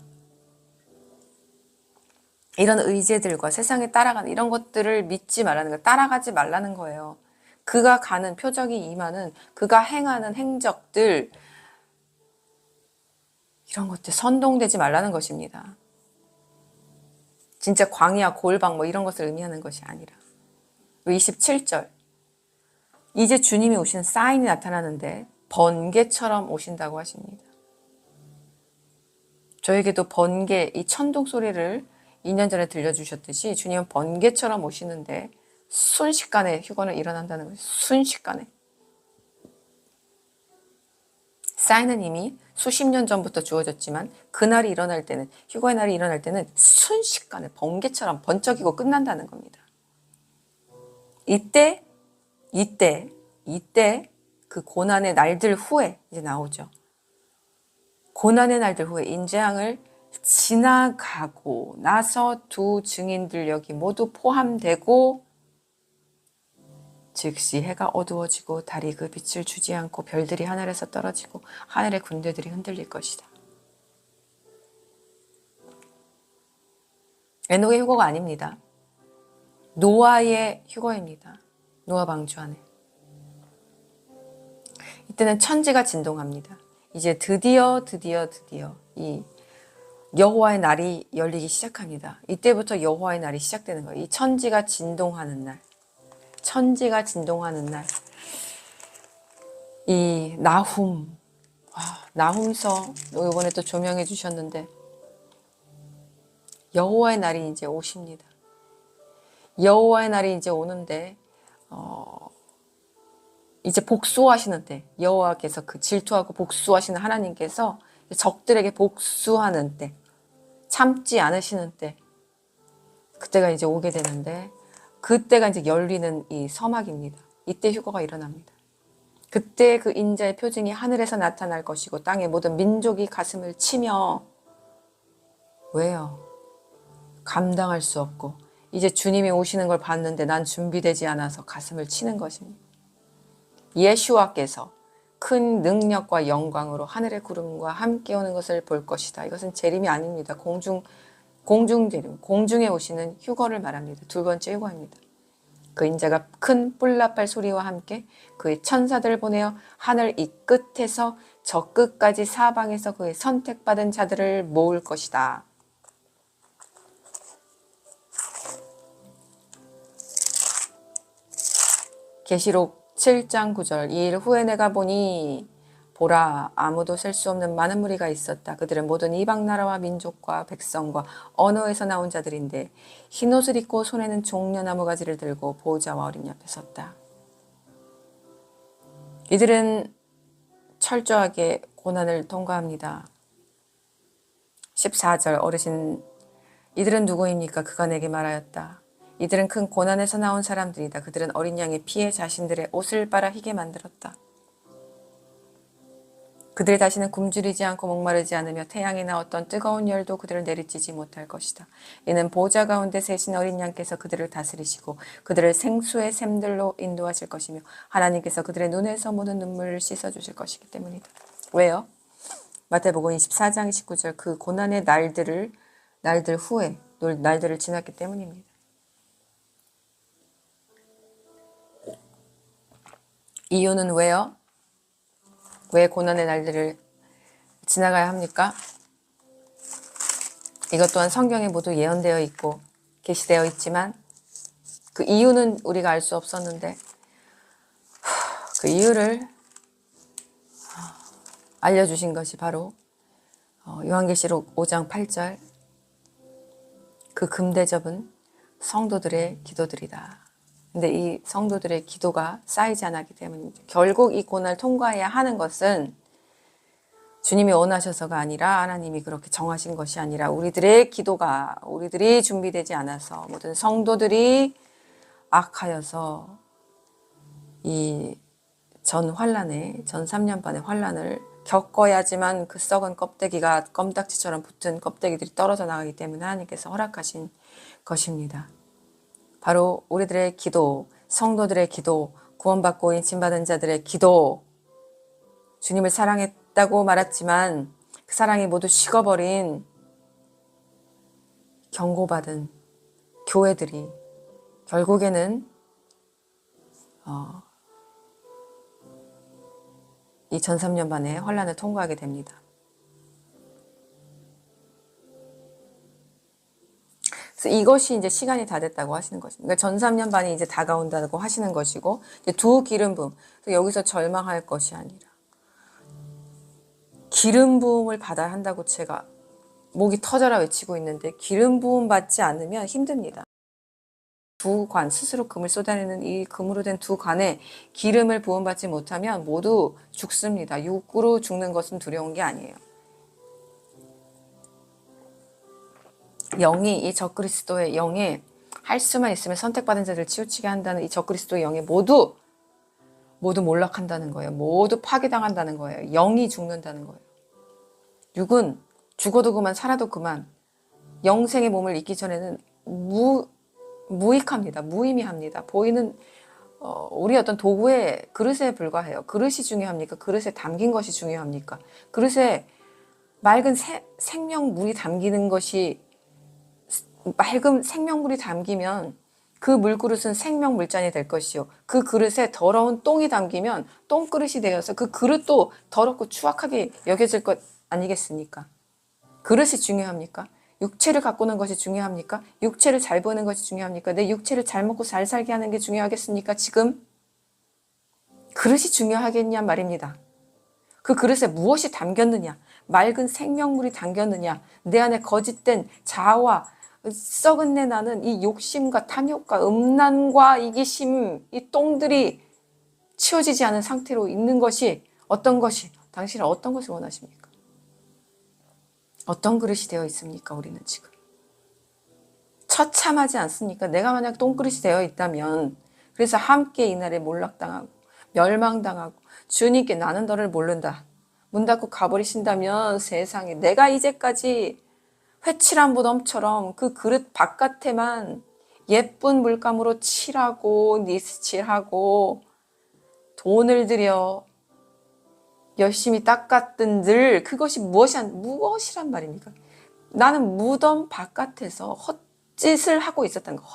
[SPEAKER 1] 이런 의제들과 세상에 따라가는 이런 것들을 믿지 말라는 거예요. 따라가지 말라는 거예요. 그가 가는 표적이 임하는, 그가 행하는 행적들, 이런 것들 선동되지 말라는 것입니다. 진짜 광야, 골방 뭐 이런 것을 의미하는 것이 아니라. 27절. 이제 주님이 오시는 사인이 나타나는데 번개처럼 오신다고 하십니다. 저에게도 번개, 이 천둥 소리를 2년 전에 들려주셨듯이 주님은 번개처럼 오시는데 순식간에 휴거는 일어난다는 거예요. 순식간에. 사인은 이미 수십 년 전부터 주어졌지만 그날이 일어날 때는, 휴거의 날이 일어날 때는 순식간에 번개처럼 번쩍이고 끝난다는 겁니다. 이때 그 고난의 날들 후에 이제 나오죠. 고난의 날들 후에 인재앙을 지나가고 나서 두 증인들 여기 모두 포함되고, 즉시 해가 어두워지고 달이 그 빛을 주지 않고 별들이 하늘에서 떨어지고 하늘의 군대들이 흔들릴 것이다. 에녹의 휴거가 아닙니다. 노아의 휴거입니다. 노아 방주 안에. 이때는 천지가 진동합니다. 이제 드디어 이 여호와의 날이 열리기 시작합니다. 이때부터 여호와의 날이 시작되는 거예요. 이 천지가 진동하는 날. 천지가 진동하는 날. 이 나훔서 이번에 또 조명해 주셨는데 여호와의 날이 이제 오십니다. 여호와의 날이 이제 오는데 이제 복수하시는 때, 여호와께서 그 질투하고 복수하시는 하나님께서 적들에게 복수하는 때, 참지 않으시는 때, 그때가 이제 오게 되는데, 그때가 이제 열리는 이 서막입니다. 이때 휴거가 일어납니다. 그때 그 인자의 표징이 하늘에서 나타날 것이고 땅의 모든 민족이 가슴을 치며, 왜요? 감당할 수 없고 이제 주님이 오시는 걸 봤는데 난 준비되지 않아서 가슴을 치는 것입니다. 예수와께서 큰 능력과 영광으로 하늘의 구름과 함께 오는 것을 볼 것이다. 이것은 재림이 아닙니다. 공중재림, 공중에 오시는 휴거를 말합니다. 두 번째 휴거입니다. 그 인자가 큰 뿔나팔 소리와 함께 그의 천사들을 보내어 하늘 이 끝에서 저 끝까지 사방에서 그의 선택받은 자들을 모을 것이다. 계시록 7장 9절. 이 일 후에 내가 보니 보라 아무도 셀 수 없는 많은 무리가 있었다. 그들은 모든 이방 나라와 민족과 백성과 언어에서 나온 자들인데 흰옷을 입고 손에는 종려나무 가지를 들고 보호자와 어린 옆에 섰다. 이들은 철저하게 고난을 통과합니다. 14절 어르신 이들은 누구입니까? 그가 내게 말하였다. 이들은 큰 고난에서 나온 사람들이다. 그들은 어린 양의 피에 자신들의 옷을 빨아 희게 만들었다. 그들이 다시는 굶주리지 않고 목마르지 않으며 태양이나 어떤 뜨거운 열도 그들을 내리치지 못할 것이다. 이는 보좌 가운데 세신 어린 양께서 그들을 다스리시고 그들을 생수의 샘들로 인도하실 것이며 하나님께서 그들의 눈에서 모든 눈물을 씻어주실 것이기 때문이다. 왜요? 마태복음 24장 19절 그 고난의 날들 후에 날들을 지났기 때문입니다. 이유는 왜요? 왜 고난의 날들을 지나가야 합니까? 이것 또한 성경에 모두 예언되어 있고 계시되어 있지만 그 이유는 우리가 알 수 없었는데 그 이유를 알려주신 것이 바로 요한계시록 5장 8절 그 금대접은 성도들의 기도들이다. 근데 이 성도들의 기도가 쌓이지 않았기 때문입니다. 결국 이 고난을 통과해야 하는 것은 주님이 원하셔서가 아니라 하나님이 그렇게 정하신 것이 아니라 우리들의 기도가 우리들이 준비되지 않아서 모든 성도들이 악하여서 이 전 3년반의 환난을 겪어야지만 그 썩은 껍데기가 껌딱지처럼 붙은 껍데기들이 떨어져 나가기 때문에 하나님께서 허락하신 것입니다. 바로 우리들의 기도, 성도들의 기도, 구원받고 인침받은 자들의 기도, 주님을 사랑했다고 말했지만 그 사랑이 모두 식어버린 경고받은 교회들이 결국에는 이 전 3년반의 환난을 통과하게 됩니다. 그래서 이것이 이제 시간이 다 됐다고 하시는 것입니다. 그러니까 전 3년반이 이제 다가온다고 하시는 것이고 이제 두 기름 부음, 여기서 절망할 것이 아니라 기름 부음을 받아야 한다고 제가 목이 터져라 외치고 있는데 기름 부음 받지 않으면 힘듭니다. 두 관, 스스로 금을 쏟아내는 이 금으로 된 두 관에 기름을 부음받지 못하면 모두 죽습니다. 육으로 죽는 것은 두려운 게 아니에요. 영이 이 적그리스도의 영에 할 수만 있으면 선택받은 자들을 치우치게 한다는 이 적그리스도의 영에 모두 몰락한다는 거예요. 모두 파괴당한다는 거예요. 영이 죽는다는 거예요. 육은 죽어도 그만 살아도 그만 영생의 몸을 잊기 전에는 무익합니다. 무의미합니다. 보이는 우리 어떤 도구의 그릇에 불과해요. 그릇이 중요합니까? 그릇에 담긴 것이 중요합니까? 그릇에 맑은 생명물이 담기는 것이 맑은 생명물이 담기면 그 물그릇은 생명 물잔이 될 것이요. 그 그릇에 더러운 똥이 담기면 똥그릇이 되어서 그 그릇도 더럽고 추악하게 여겨질 것 아니겠습니까? 그릇이 중요합니까? 육체를 가꾸는 것이 중요합니까? 육체를 잘 보는 것이 중요합니까? 내 육체를 잘 먹고 잘 살게 하는 게 중요하겠습니까? 지금 그릇이 중요하겠냐 말입니다. 그 그릇에 무엇이 담겼느냐? 맑은 생명물이 담겼느냐? 내 안에 거짓된 자아와 썩은 내 나는 이 욕심과 탐욕과 음란과 이기심, 이 똥들이 치워지지 않은 상태로 있는 것이 어떤 것이, 당신은 어떤 것을 원하십니까? 어떤 그릇이 되어 있습니까? 우리는 지금 처참하지 않습니까? 내가 만약 똥그릇이 되어 있다면, 그래서 함께 이날에 몰락당하고 멸망당하고 주님께 나는 너를 모른다 문 닫고 가버리신다면, 세상에 내가 이제까지 회칠한 무덤처럼 그 그릇 바깥에만 예쁜 물감으로 칠하고 니스칠하고 돈을 들여 열심히 닦았던 늘 그것이 무엇이란 말입니까? 나는 무덤 바깥에서 헛짓을 하고 있었다는 거.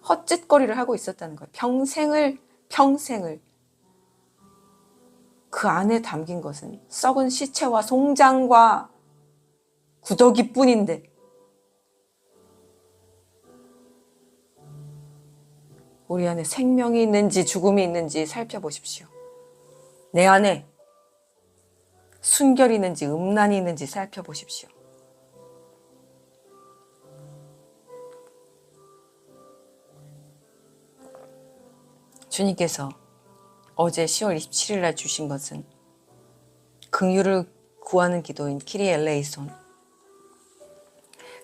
[SPEAKER 1] 헛짓거리를 하고 있었다는 거예요. 평생을 그 안에 담긴 것은 썩은 시체와 송장과 구더기뿐인데, 우리 안에 생명이 있는지 죽음이 있는지 살펴보십시오. 내 안에 순결이 있는지 음란이 있는지 살펴보십시오. 주님께서 어제 10월 27일 날 주신 것은 긍휼을 구하는 기도인 키리 엘레이손.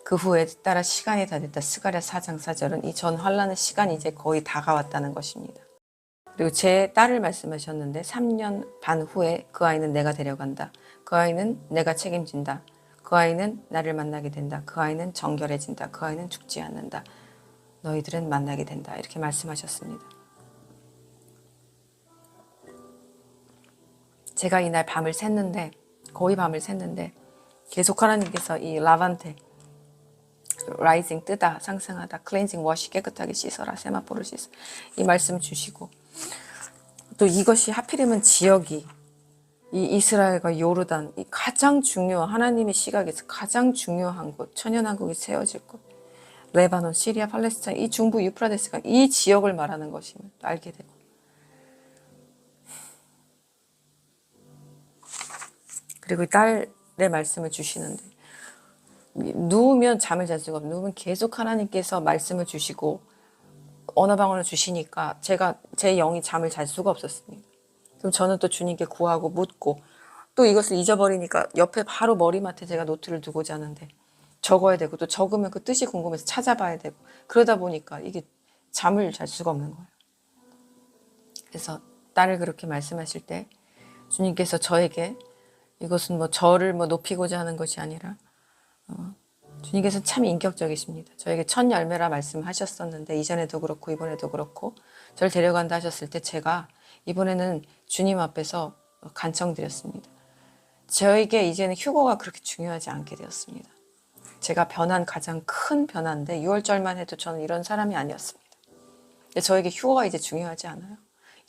[SPEAKER 1] 그 후에 따라 시간이 다 됐다. 스가랴 4장 4절은 이 전 환란의 시간이 이제 거의 다가왔다는 것입니다. 그리고 제 딸을 말씀하셨는데 3년 반 후에 그 아이는 내가 데려간다. 그 아이는 내가 책임진다. 그 아이는 나를 만나게 된다. 그 아이는 정결해진다. 그 아이는 죽지 않는다. 너희들은 만나게 된다. 이렇게 말씀하셨습니다. 제가 이날 거의 밤을 샜는데 계속 하나님께서 이 라반테 라이징 뜨다 상승하다 클렌징 워시 깨끗하게 씻어라 세마포를 씻어 이 말씀 주시고, 또 이것이 하필이면 지역이 이 이스라엘과 요르단 이 가장 중요한, 하나님의 시각에서 가장 중요한 곳, 천연왕국이 세워질 곳, 레바논, 시리아, 팔레스타인 이 중부 유프라데스가 이 지역을 말하는 것임을 알게 되고, 그리고 딸의 말씀을 주시는데 누우면 잠을 잘 수가 없고 누우면 계속 하나님께서 말씀을 주시고 언어방언을 주시니까 제 영이 잠을 잘 수가 없었습니다. 그럼 저는 또 주님께 구하고 묻고, 또 이것을 잊어버리니까 옆에 바로 머리맡에 제가 노트를 두고 자는데 적어야 되고, 또 적으면 그 뜻이 궁금해서 찾아봐야 되고, 그러다 보니까 이게 잠을 잘 수가 없는 거예요. 그래서 딸을 그렇게 말씀하실 때 주님께서 저에게 이것은 저를 높이고자 하는 것이 아니라 주님께서 참 인격적이십니다. 저에게 첫 열매라 말씀하셨었는데 이전에도 그렇고 이번에도 그렇고 저를 데려간다 하셨을 때 제가 이번에는 주님 앞에서 간청드렸습니다. 저에게 이제는 휴거가 그렇게 중요하지 않게 되었습니다. 제가 변한 가장 큰 변화인데 6월절만 해도 저는 이런 사람이 아니었습니다. 저에게 휴거가 이제 중요하지 않아요.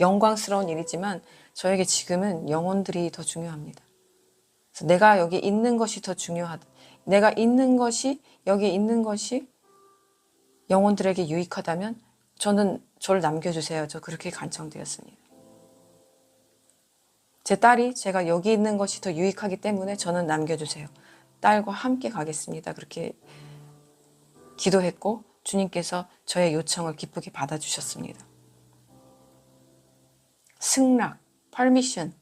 [SPEAKER 1] 영광스러운 일이지만 저에게 지금은 영혼들이 더 중요합니다. 그래서 내가 여기 있는 것이 더 중요하다. 내가 있는 것이, 여기 있는 것이 영혼들에게 유익하다면 저를 남겨주세요. 저 그렇게 간청드렸습니다. 제 딸이 제가 여기 있는 것이 더 유익하기 때문에 저는 남겨주세요. 딸과 함께 가겠습니다. 그렇게 기도했고 주님께서 저의 요청을 기쁘게 받아주셨습니다. 승낙, 퍼미션이라는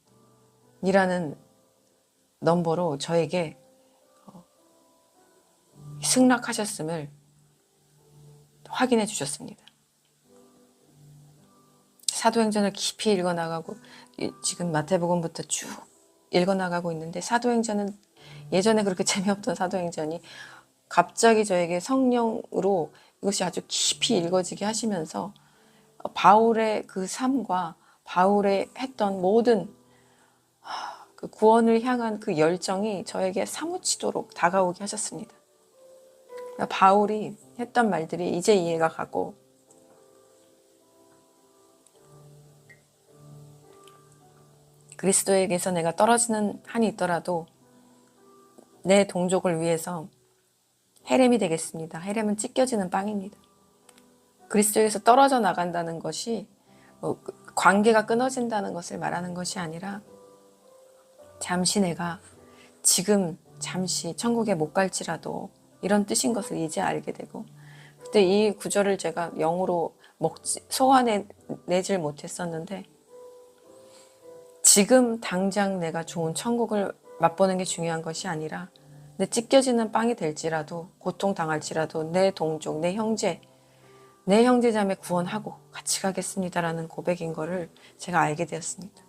[SPEAKER 1] 넘버로 저에게 승낙하셨음을 확인해 주셨습니다. 사도행전을 깊이 읽어나가고 지금 마태복음부터 쭉 읽어나가고 있는데, 사도행전은 예전에 그렇게 재미없던 사도행전이 갑자기 저에게 성령으로 이것이 아주 깊이 읽어지게 하시면서 바울의 그 삶과 바울의 했던 모든 그 구원을 향한 그 열정이 저에게 사무치도록 다가오게 하셨습니다. 바울이 했던 말들이 이제 이해가 가고, 그리스도에게서 내가 떨어지는 한이 있더라도 내 동족을 위해서 헤렘이 되겠습니다. 헤렘은 찢겨지는 빵입니다. 그리스도에게서 떨어져 나간다는 것이 관계가 끊어진다는 것을 말하는 것이 아니라 잠시 내가 지금 잠시 천국에 못 갈지라도 이런 뜻인 것을 이제 알게 되고, 그때 이 구절을 제가 영어로 소화내질 못했었는데, 지금 당장 내가 좋은 천국을 맛보는 게 중요한 것이 아니라 내 찢겨지는 빵이 될지라도, 고통당할지라도 내 동족, 내 형제자매 구원하고 같이 가겠습니다라는 고백인 거를 제가 알게 되었습니다.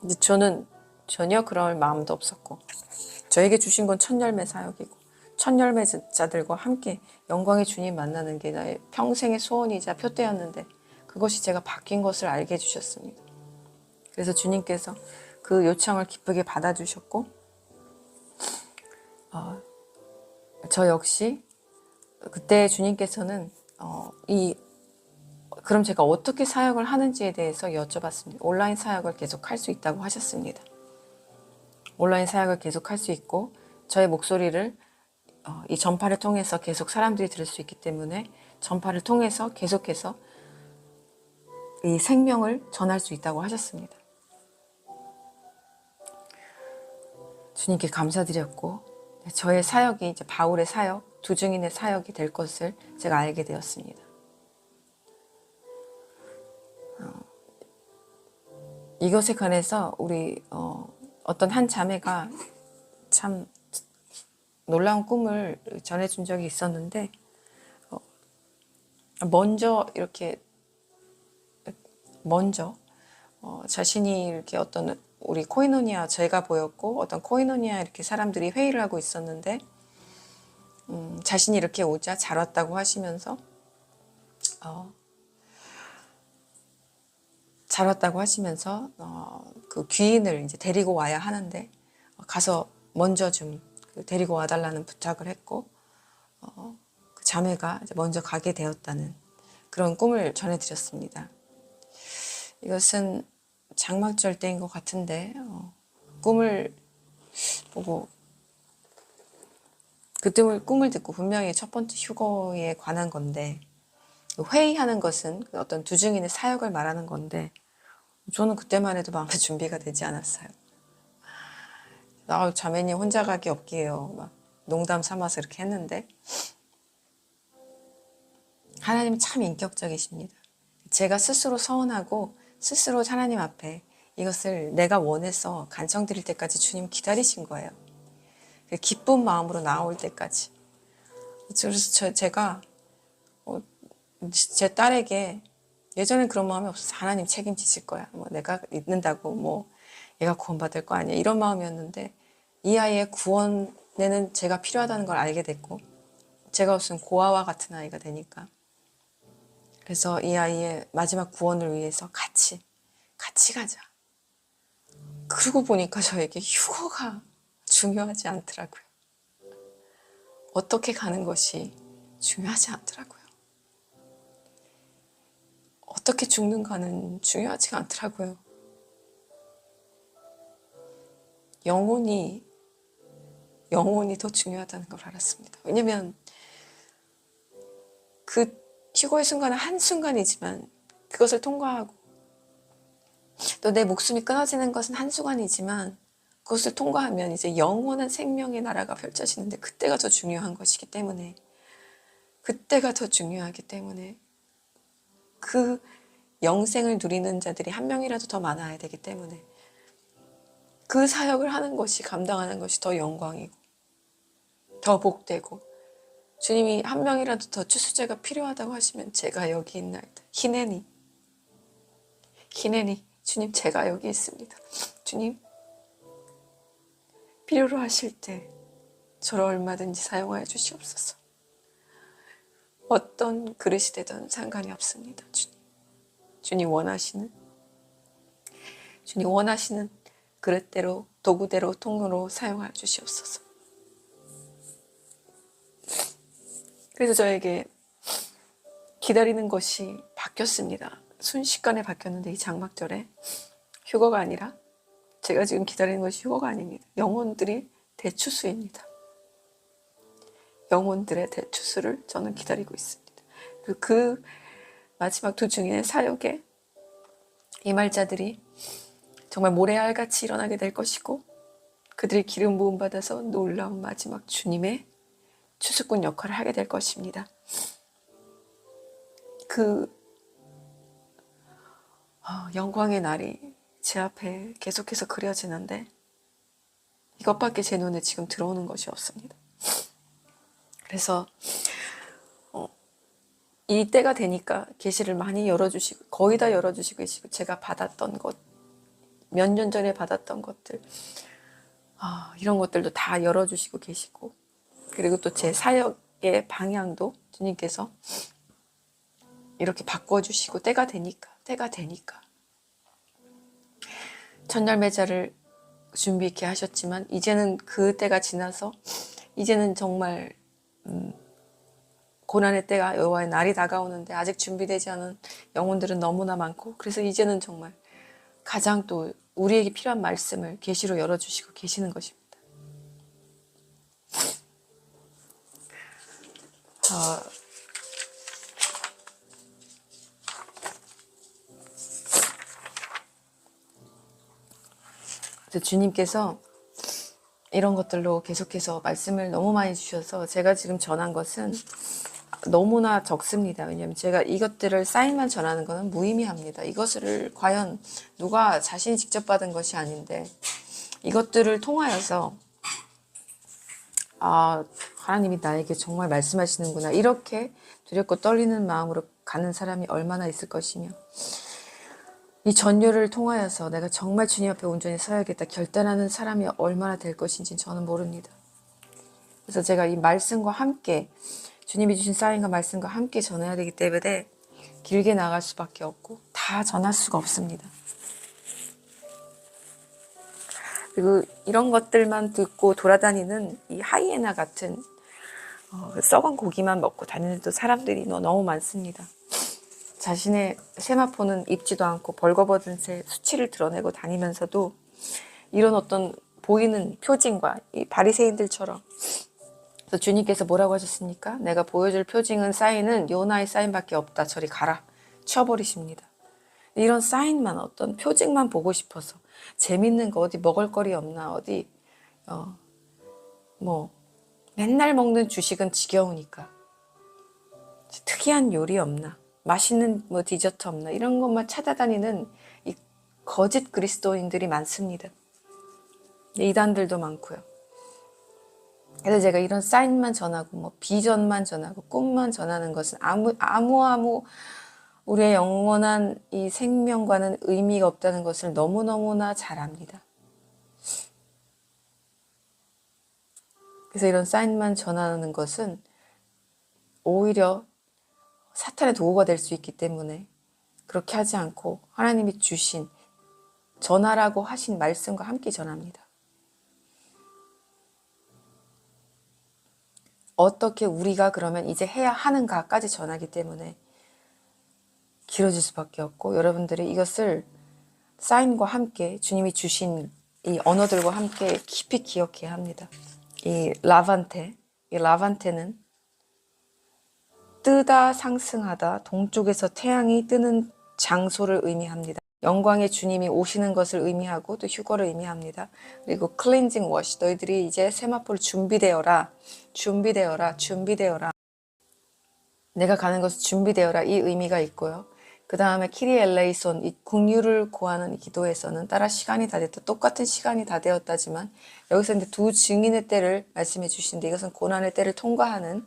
[SPEAKER 1] 근데 저는 전혀 그럴 마음도 없었고, 저에게 주신 건 첫 열매 사역이고, 첫 열매자들과 함께 영광의 주님 만나는 게 나의 평생의 소원이자 표대였는데, 그것이 제가 바뀐 것을 알게 해주셨습니다. 그래서 주님께서 그 요청을 기쁘게 받아주셨고, 저 역시 그때 주님께서는 그럼 제가 어떻게 사역을 하는지에 대해서 여쭤봤습니다. 온라인 사역을 계속 할 수 있다고 하셨습니다. 온라인 사역을 계속 할 수 있고, 저의 목소리를 이 전파를 통해서 계속 사람들이 들을 수 있기 때문에 전파를 통해서 계속해서 이 생명을 전할 수 있다고 하셨습니다. 주님께 감사드렸고, 저의 사역이 이제 바울의 사역, 두 증인의 사역이 될 것을 제가 알게 되었습니다. 이것에 관해서 우리 어떤 한 자매가 참 놀라운 꿈을 전해준 적이 있었는데, 먼저 자신이 이렇게 어떤 우리 코이노니아, 제가 보였고 어떤 코이노니아 이렇게 사람들이 회의를 하고 있었는데, 자신이 이렇게 오자 잘 왔다고 하시면서 그 귀인을 이제 데리고 와야 하는데, 가서 먼저 좀 데리고 와달라는 부탁을 했고, 그 자매가 이제 먼저 가게 되었다는 그런 꿈을 전해드렸습니다. 이것은 장막절 때인 것 같은데, 꿈을 보고 그 꿈을 듣고 분명히 첫 번째 휴거에 관한 건데, 회의하는 것은 어떤 두 증인의 사역을 말하는 건데, 저는 그때만 해도 마음의 준비가 되지 않았어요. 자매님 혼자 가기 없게요. 막 농담 삼아서 이렇게 했는데, 하나님은 참 인격적이십니다. 제가 스스로 서운하고 스스로 하나님 앞에 이것을 내가 원해서 간청 드릴 때까지 주님 기다리신 거예요. 기쁜 마음으로 나올 때까지. 그래서 제가 제 딸에게, 예전엔 그런 마음이 없어서 하나님 책임지실 거야, 뭐 내가 있는다고 뭐 얘가 구원받을 거 아니야, 이런 마음이었는데, 이 아이의 구원에는 제가 필요하다는 걸 알게 됐고, 제가 무슨 고아와 같은 아이가 되니까, 그래서 이 아이의 마지막 구원을 위해서 같이 가자. 그러고 보니까 저에게 휴거가 중요하지 않더라고요. 어떻게 가는 것이 중요하지 않더라고요. 어떻게 죽는가는 중요하지가 않더라고요. 영혼이 더 중요하다는 걸 알았습니다. 왜냐면 그 휴거의 순간은 한순간이지만, 그것을 통과하고 또 내 목숨이 끊어지는 것은 한순간이지만, 그것을 통과하면 이제 영원한 생명의 나라가 펼쳐지는데, 그때가 더 중요한 것이기 때문에, 그때가 더 중요하기 때문에, 그 영생을 누리는 자들이 한 명이라도 더 많아야 되기 때문에, 그 사역을 하는 것이, 감당하는 것이 더 영광이고 더 복되고, 주님이 한 명이라도 더 추수자가 필요하다고 하시면 제가 여기 있나이다. 히네니 주님, 제가 여기 있습니다. 주님, 필요로 하실 때 저를 얼마든지 사용하여 주시옵소서. 어떤 그릇이 되든 상관이 없습니다. 주님 원하시는 그릇대로, 도구대로, 통로로 사용하여 주시옵소서.
[SPEAKER 2] 그래서 저에게 기다리는 것이 바뀌었습니다. 순식간에 바뀌었는데, 이 장막절에 휴거가 아니라 제가 지금 기다리는 것이 휴거가 아닙니다. 영혼들이 대추수입니다. 영혼들의 대추수를 저는 기다리고 있습니다. 그 마지막 두 증인의 사역에 임할 자들이 정말 모래알같이 일어나게 될 것이고, 그들이 기름 부음 받아서 놀라운 마지막 주님의 추수꾼 역할을 하게 될 것입니다. 그 영광의 날이 제 앞에 계속해서 그려지는데, 이것밖에 제 눈에 지금 들어오는 것이 없습니다. 그래서 이 때가 되니까 계시를 많이 열어주시고, 거의 다 열어주시고 계시고, 제가 받았던 것, 몇 년 전에 받았던 것들, 이런 것들도 다 열어주시고 계시고, 그리고 또 제 사역의 방향도 주님께서 이렇게 바꿔주시고, 때가 되니까 천열매자를 준비 있게 하셨지만, 이제는 그 때가 지나서 이제는 정말 고난의 때가, 여호와의 날이 다가오는데 아직 준비되지 않은 영혼들은 너무나 많고, 그래서 이제는 정말 가장 또 우리에게 필요한 말씀을 계시로 열어주시고 계시는 것입니다. 주님께서 이런 것들로 계속해서 말씀을 너무 많이 주셔서 제가 지금 전한 것은 너무나 적습니다. 왜냐하면 제가 이것들을 사인만 전하는 것은 무의미합니다. 이것을 과연 누가 자신이 직접 받은 것이 아닌데, 이것들을 통하여서 하나님이 나에게 정말 말씀하시는구나, 이렇게 두렵고 떨리는 마음으로 가는 사람이 얼마나 있을 것이며, 이 전율을 통하여서 내가 정말 주님 앞에 온전히 서야겠다 결단하는 사람이 얼마나 될 것인지 저는 모릅니다. 그래서 제가 이 말씀과 함께, 주님이 주신 사인과 말씀과 함께 전해야 되기 때문에 길게 나갈 수밖에 없고 다 전할 수가 없습니다. 그리고 이런 것들만 듣고 돌아다니는 이 하이에나 같은 썩은 고기만 먹고 다니는 또 사람들이 너무 많습니다. 자신의 세마포는 입지도 않고 벌거벗은 새 수치를 드러내고 다니면서도 이런 어떤 보이는 표징과 이 바리새인들처럼, 그래서 주님께서 뭐라고 하셨습니까? 내가 보여줄 표징은, 사인은 요나의 사인밖에 없다. 저리 가라. 쳐버리십니다. 이런 사인만, 어떤 표징만 보고 싶어서, 재밌는 거 어디 먹을거리 없나, 어디 맨날 먹는 주식은 지겨우니까 특이한 요리 없나, 맛있는 디저트 없나, 이런 것만 찾아다니는 이 거짓 그리스도인들이 많습니다. 이단들도 많고요. 그래서 제가 이런 사인만 전하고 비전만 전하고 꿈만 전하는 것은 아무 우리의 영원한 이 생명과는 의미가 없다는 것을 너무너무나 잘 압니다. 그래서 이런 사인만 전하는 것은 오히려 사탄의 도구가 될 수 있기 때문에 그렇게 하지 않고 하나님이 주신, 전하라고 하신 말씀과 함께 전합니다. 어떻게 우리가 그러면 이제 해야 하는가까지 전하기 때문에 길어질 수밖에 없고, 여러분들이 이것을 사인과 함께, 주님이 주신 이 언어들과 함께 깊이 기억해야 합니다. 이 라반테는 뜨다, 상승하다, 동쪽에서 태양이 뜨는 장소를 의미합니다. 영광의 주님이 오시는 것을 의미하고 또 휴거를 의미합니다. 그리고 클렌징 워시, 너희들이 이제 세마포를 준비되어라. 내가 가는 것을 준비되어라, 이 의미가 있고요. 그 다음에 키리 엘레이손, 이 긍휼을 구하는 이 기도에서는 따라 시간이 다 됐다, 똑같은 시간이 다 되었다지만, 여기서 이제 두 증인의 때를 말씀해 주시는데, 이것은 고난의 때를 통과하는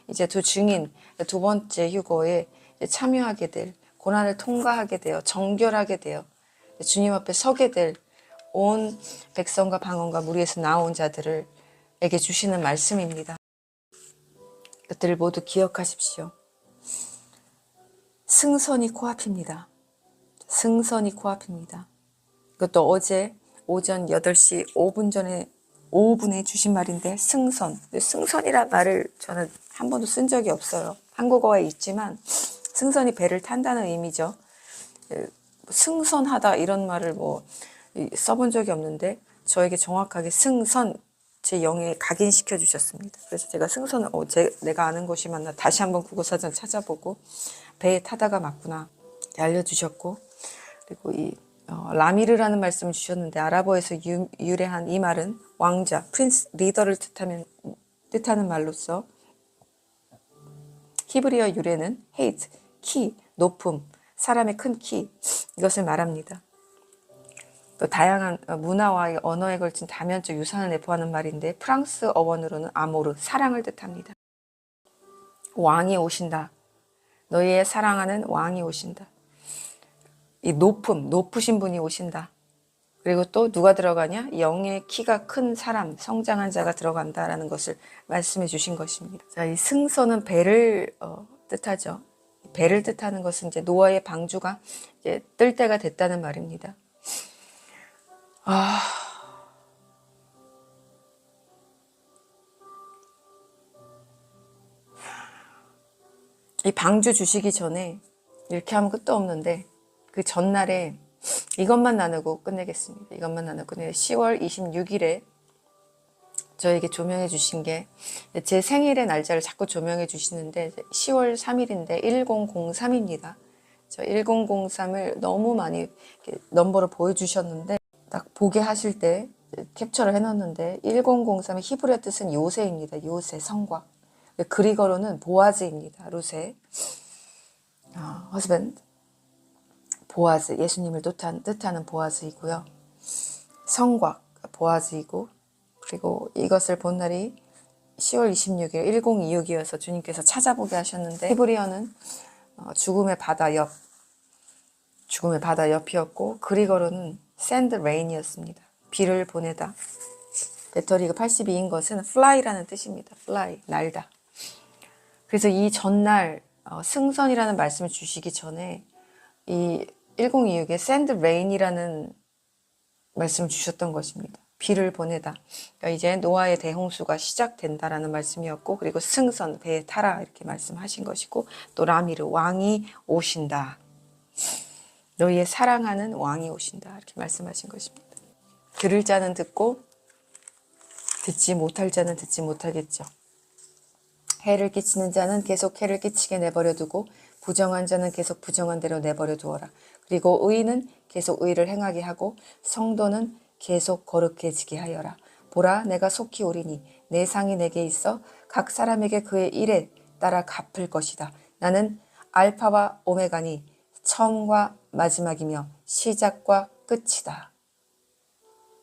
[SPEAKER 2] 이제 두 증인, 두 번째 휴거에 참여하게 될, 고난을 통과하게 되어 정결하게 되어 주님 앞에 서게 될 온 백성과 방언과 무리에서 나온 자들에게 주시는 말씀입니다. 이것들을 모두 기억하십시오. 승선이 코앞입니다. 승선이 코앞입니다. 이것도 어제 오전 8시 5분에 주신 말인데, 승선이란 말을 저는
[SPEAKER 1] 한 번도 쓴 적이 없어요. 한국어에 있지만 승선이 배를 탄다는 의미죠. 승선하다 이런 말을 뭐 써본 적이 없는데 저에게 정확하게 승선 제 영에 각인시켜 주셨습니다. 그래서 제가 승선을 내가 아는 곳이 맞나 다시 한번 국어사전 찾아보고 배에 타다가 맞구나 알려주셨고, 그리고 이 라미르라는 말씀을 주셨는데 아랍어에서 유래한 이 말은 왕자, 프린스, 리더를 뜻하는 말로서 히브리어 유래는 헤이트, 키, 높음, 사람의 큰 키, 이것을 말합니다. 또 다양한 문화와 언어에 걸친 다면적 유산을 내포하는 말인데 프랑스 어원으로는 아모르, 사랑을 뜻합니다. 왕이 오신다. 너희의 사랑하는 왕이 오신다. 이 높음, 높으신 분이 오신다. 그리고 또 누가 들어가냐? 영의 키가 큰 사람, 성장한 자가 들어간다라는 것을 말씀해 주신 것입니다. 자, 이 승선은 배를 뜻하죠. 배를 뜻하는 것은 이제 노아의 방주가 이제 뜰 때가 됐다는 말입니다. 이 방주 주시기 전에 이렇게 하면 끝도 없는데 그 전날에 이것만 나누고 끝내겠습니다. 이것만 나누고 끝내 10월 26일에 저에게 조명해 주신 게 제 생일의 날짜를 자꾸 조명해 주시는데 10월 3일인데 1003입니다. 저 1003을 너무 많이 넘버로 보여주셨는데 딱 보게 하실 때 캡처를 해놨는데 1003의 히브리어 뜻은 요새입니다. 요새, 성곽. 그리거로는 보아즈입니다. 루세, husband, 보아즈, 예수님을 뜻하는 보아즈이고요. 성곽, 보아즈이고, 그리고 이것을 본 날이 10월 26일 1026이어서 주님께서 찾아보게 하셨는데 히브리어는 죽음의 바다 옆이었고 그리거로는 send rain이었습니다. 비를 보내다. 배터리가 82인 것은 fly라는 뜻입니다. fly, 날다. 그래서 이 전날 승선이라는 말씀을 주시기 전에 이 1026에 send rain이라는 말씀을 주셨던 것입니다. 비를 보내다. 그러니까 이제 노아의 대홍수가 시작된다라는 말씀이었고, 그리고 승선, 배에 타라 이렇게 말씀하신 것이고, 또 라미르, 왕이 오신다. 너희의 사랑하는 왕이 오신다 이렇게 말씀하신 것입니다. 들을 자는 듣고 듣지 못할 자는 듣지 못하겠죠. 해를 끼치는 자는 계속 해를 끼치게 내버려 두고 부정한 자는 계속 부정한 대로 내버려 두어라. 그리고 의인은 계속 의를 행하게 하고 성도는 계속 거룩해지게 하여라. 보라, 내가 속히 오리니 내 상이 내게 있어 각 사람에게 그의 일에 따라 갚을 것이다. 나는 알파와 오메가니 처음과 마지막이며 시작과 끝이다.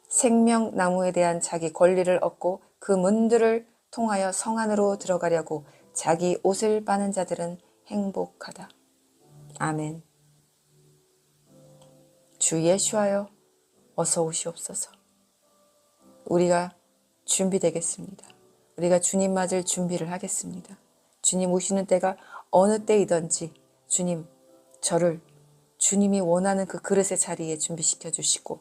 [SPEAKER 1] 생명나무에 대한 자기 권리를 얻고 그 문들을 통하여 성 안으로 들어가려고 자기 옷을 빠는 자들은 행복하다. 아멘. 주 예수하여 어서 오시옵소서. 우리가 준비되겠습니다. 우리가 주님 맞을 준비를 하겠습니다. 주님 오시는 때가 어느 때이든지 주님 저를 주님이 원하는 그 그릇의 자리에 준비시켜 주시고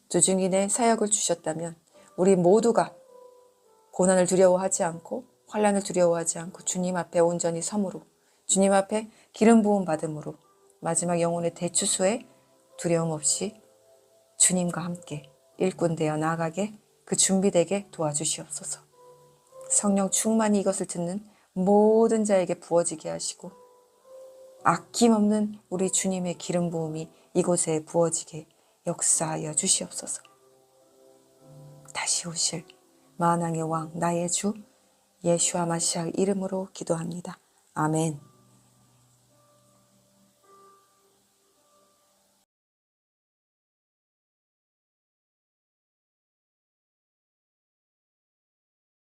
[SPEAKER 1] 두중인의 사역을 주셨다면 우리 모두가 고난을 두려워하지 않고 환난을 두려워하지 않고 주님 앞에 온전히 섬으로 주님 앞에 기름 부음 받음으로 마지막 영혼의 대추수에 두려움 없이 주님과 함께 일꾼 되어 나아가게 그 준비되게 도와주시옵소서. 성령 충만히 이것을 듣는 모든 자에게 부어지게 하시고 아낌없는 우리 주님의 기름 부음이 이곳에 부어지게 역사하여 주시옵소서. 다시 오실 만왕의 왕 나의 주 예수와 마시아 이름으로 기도합니다. 아멘.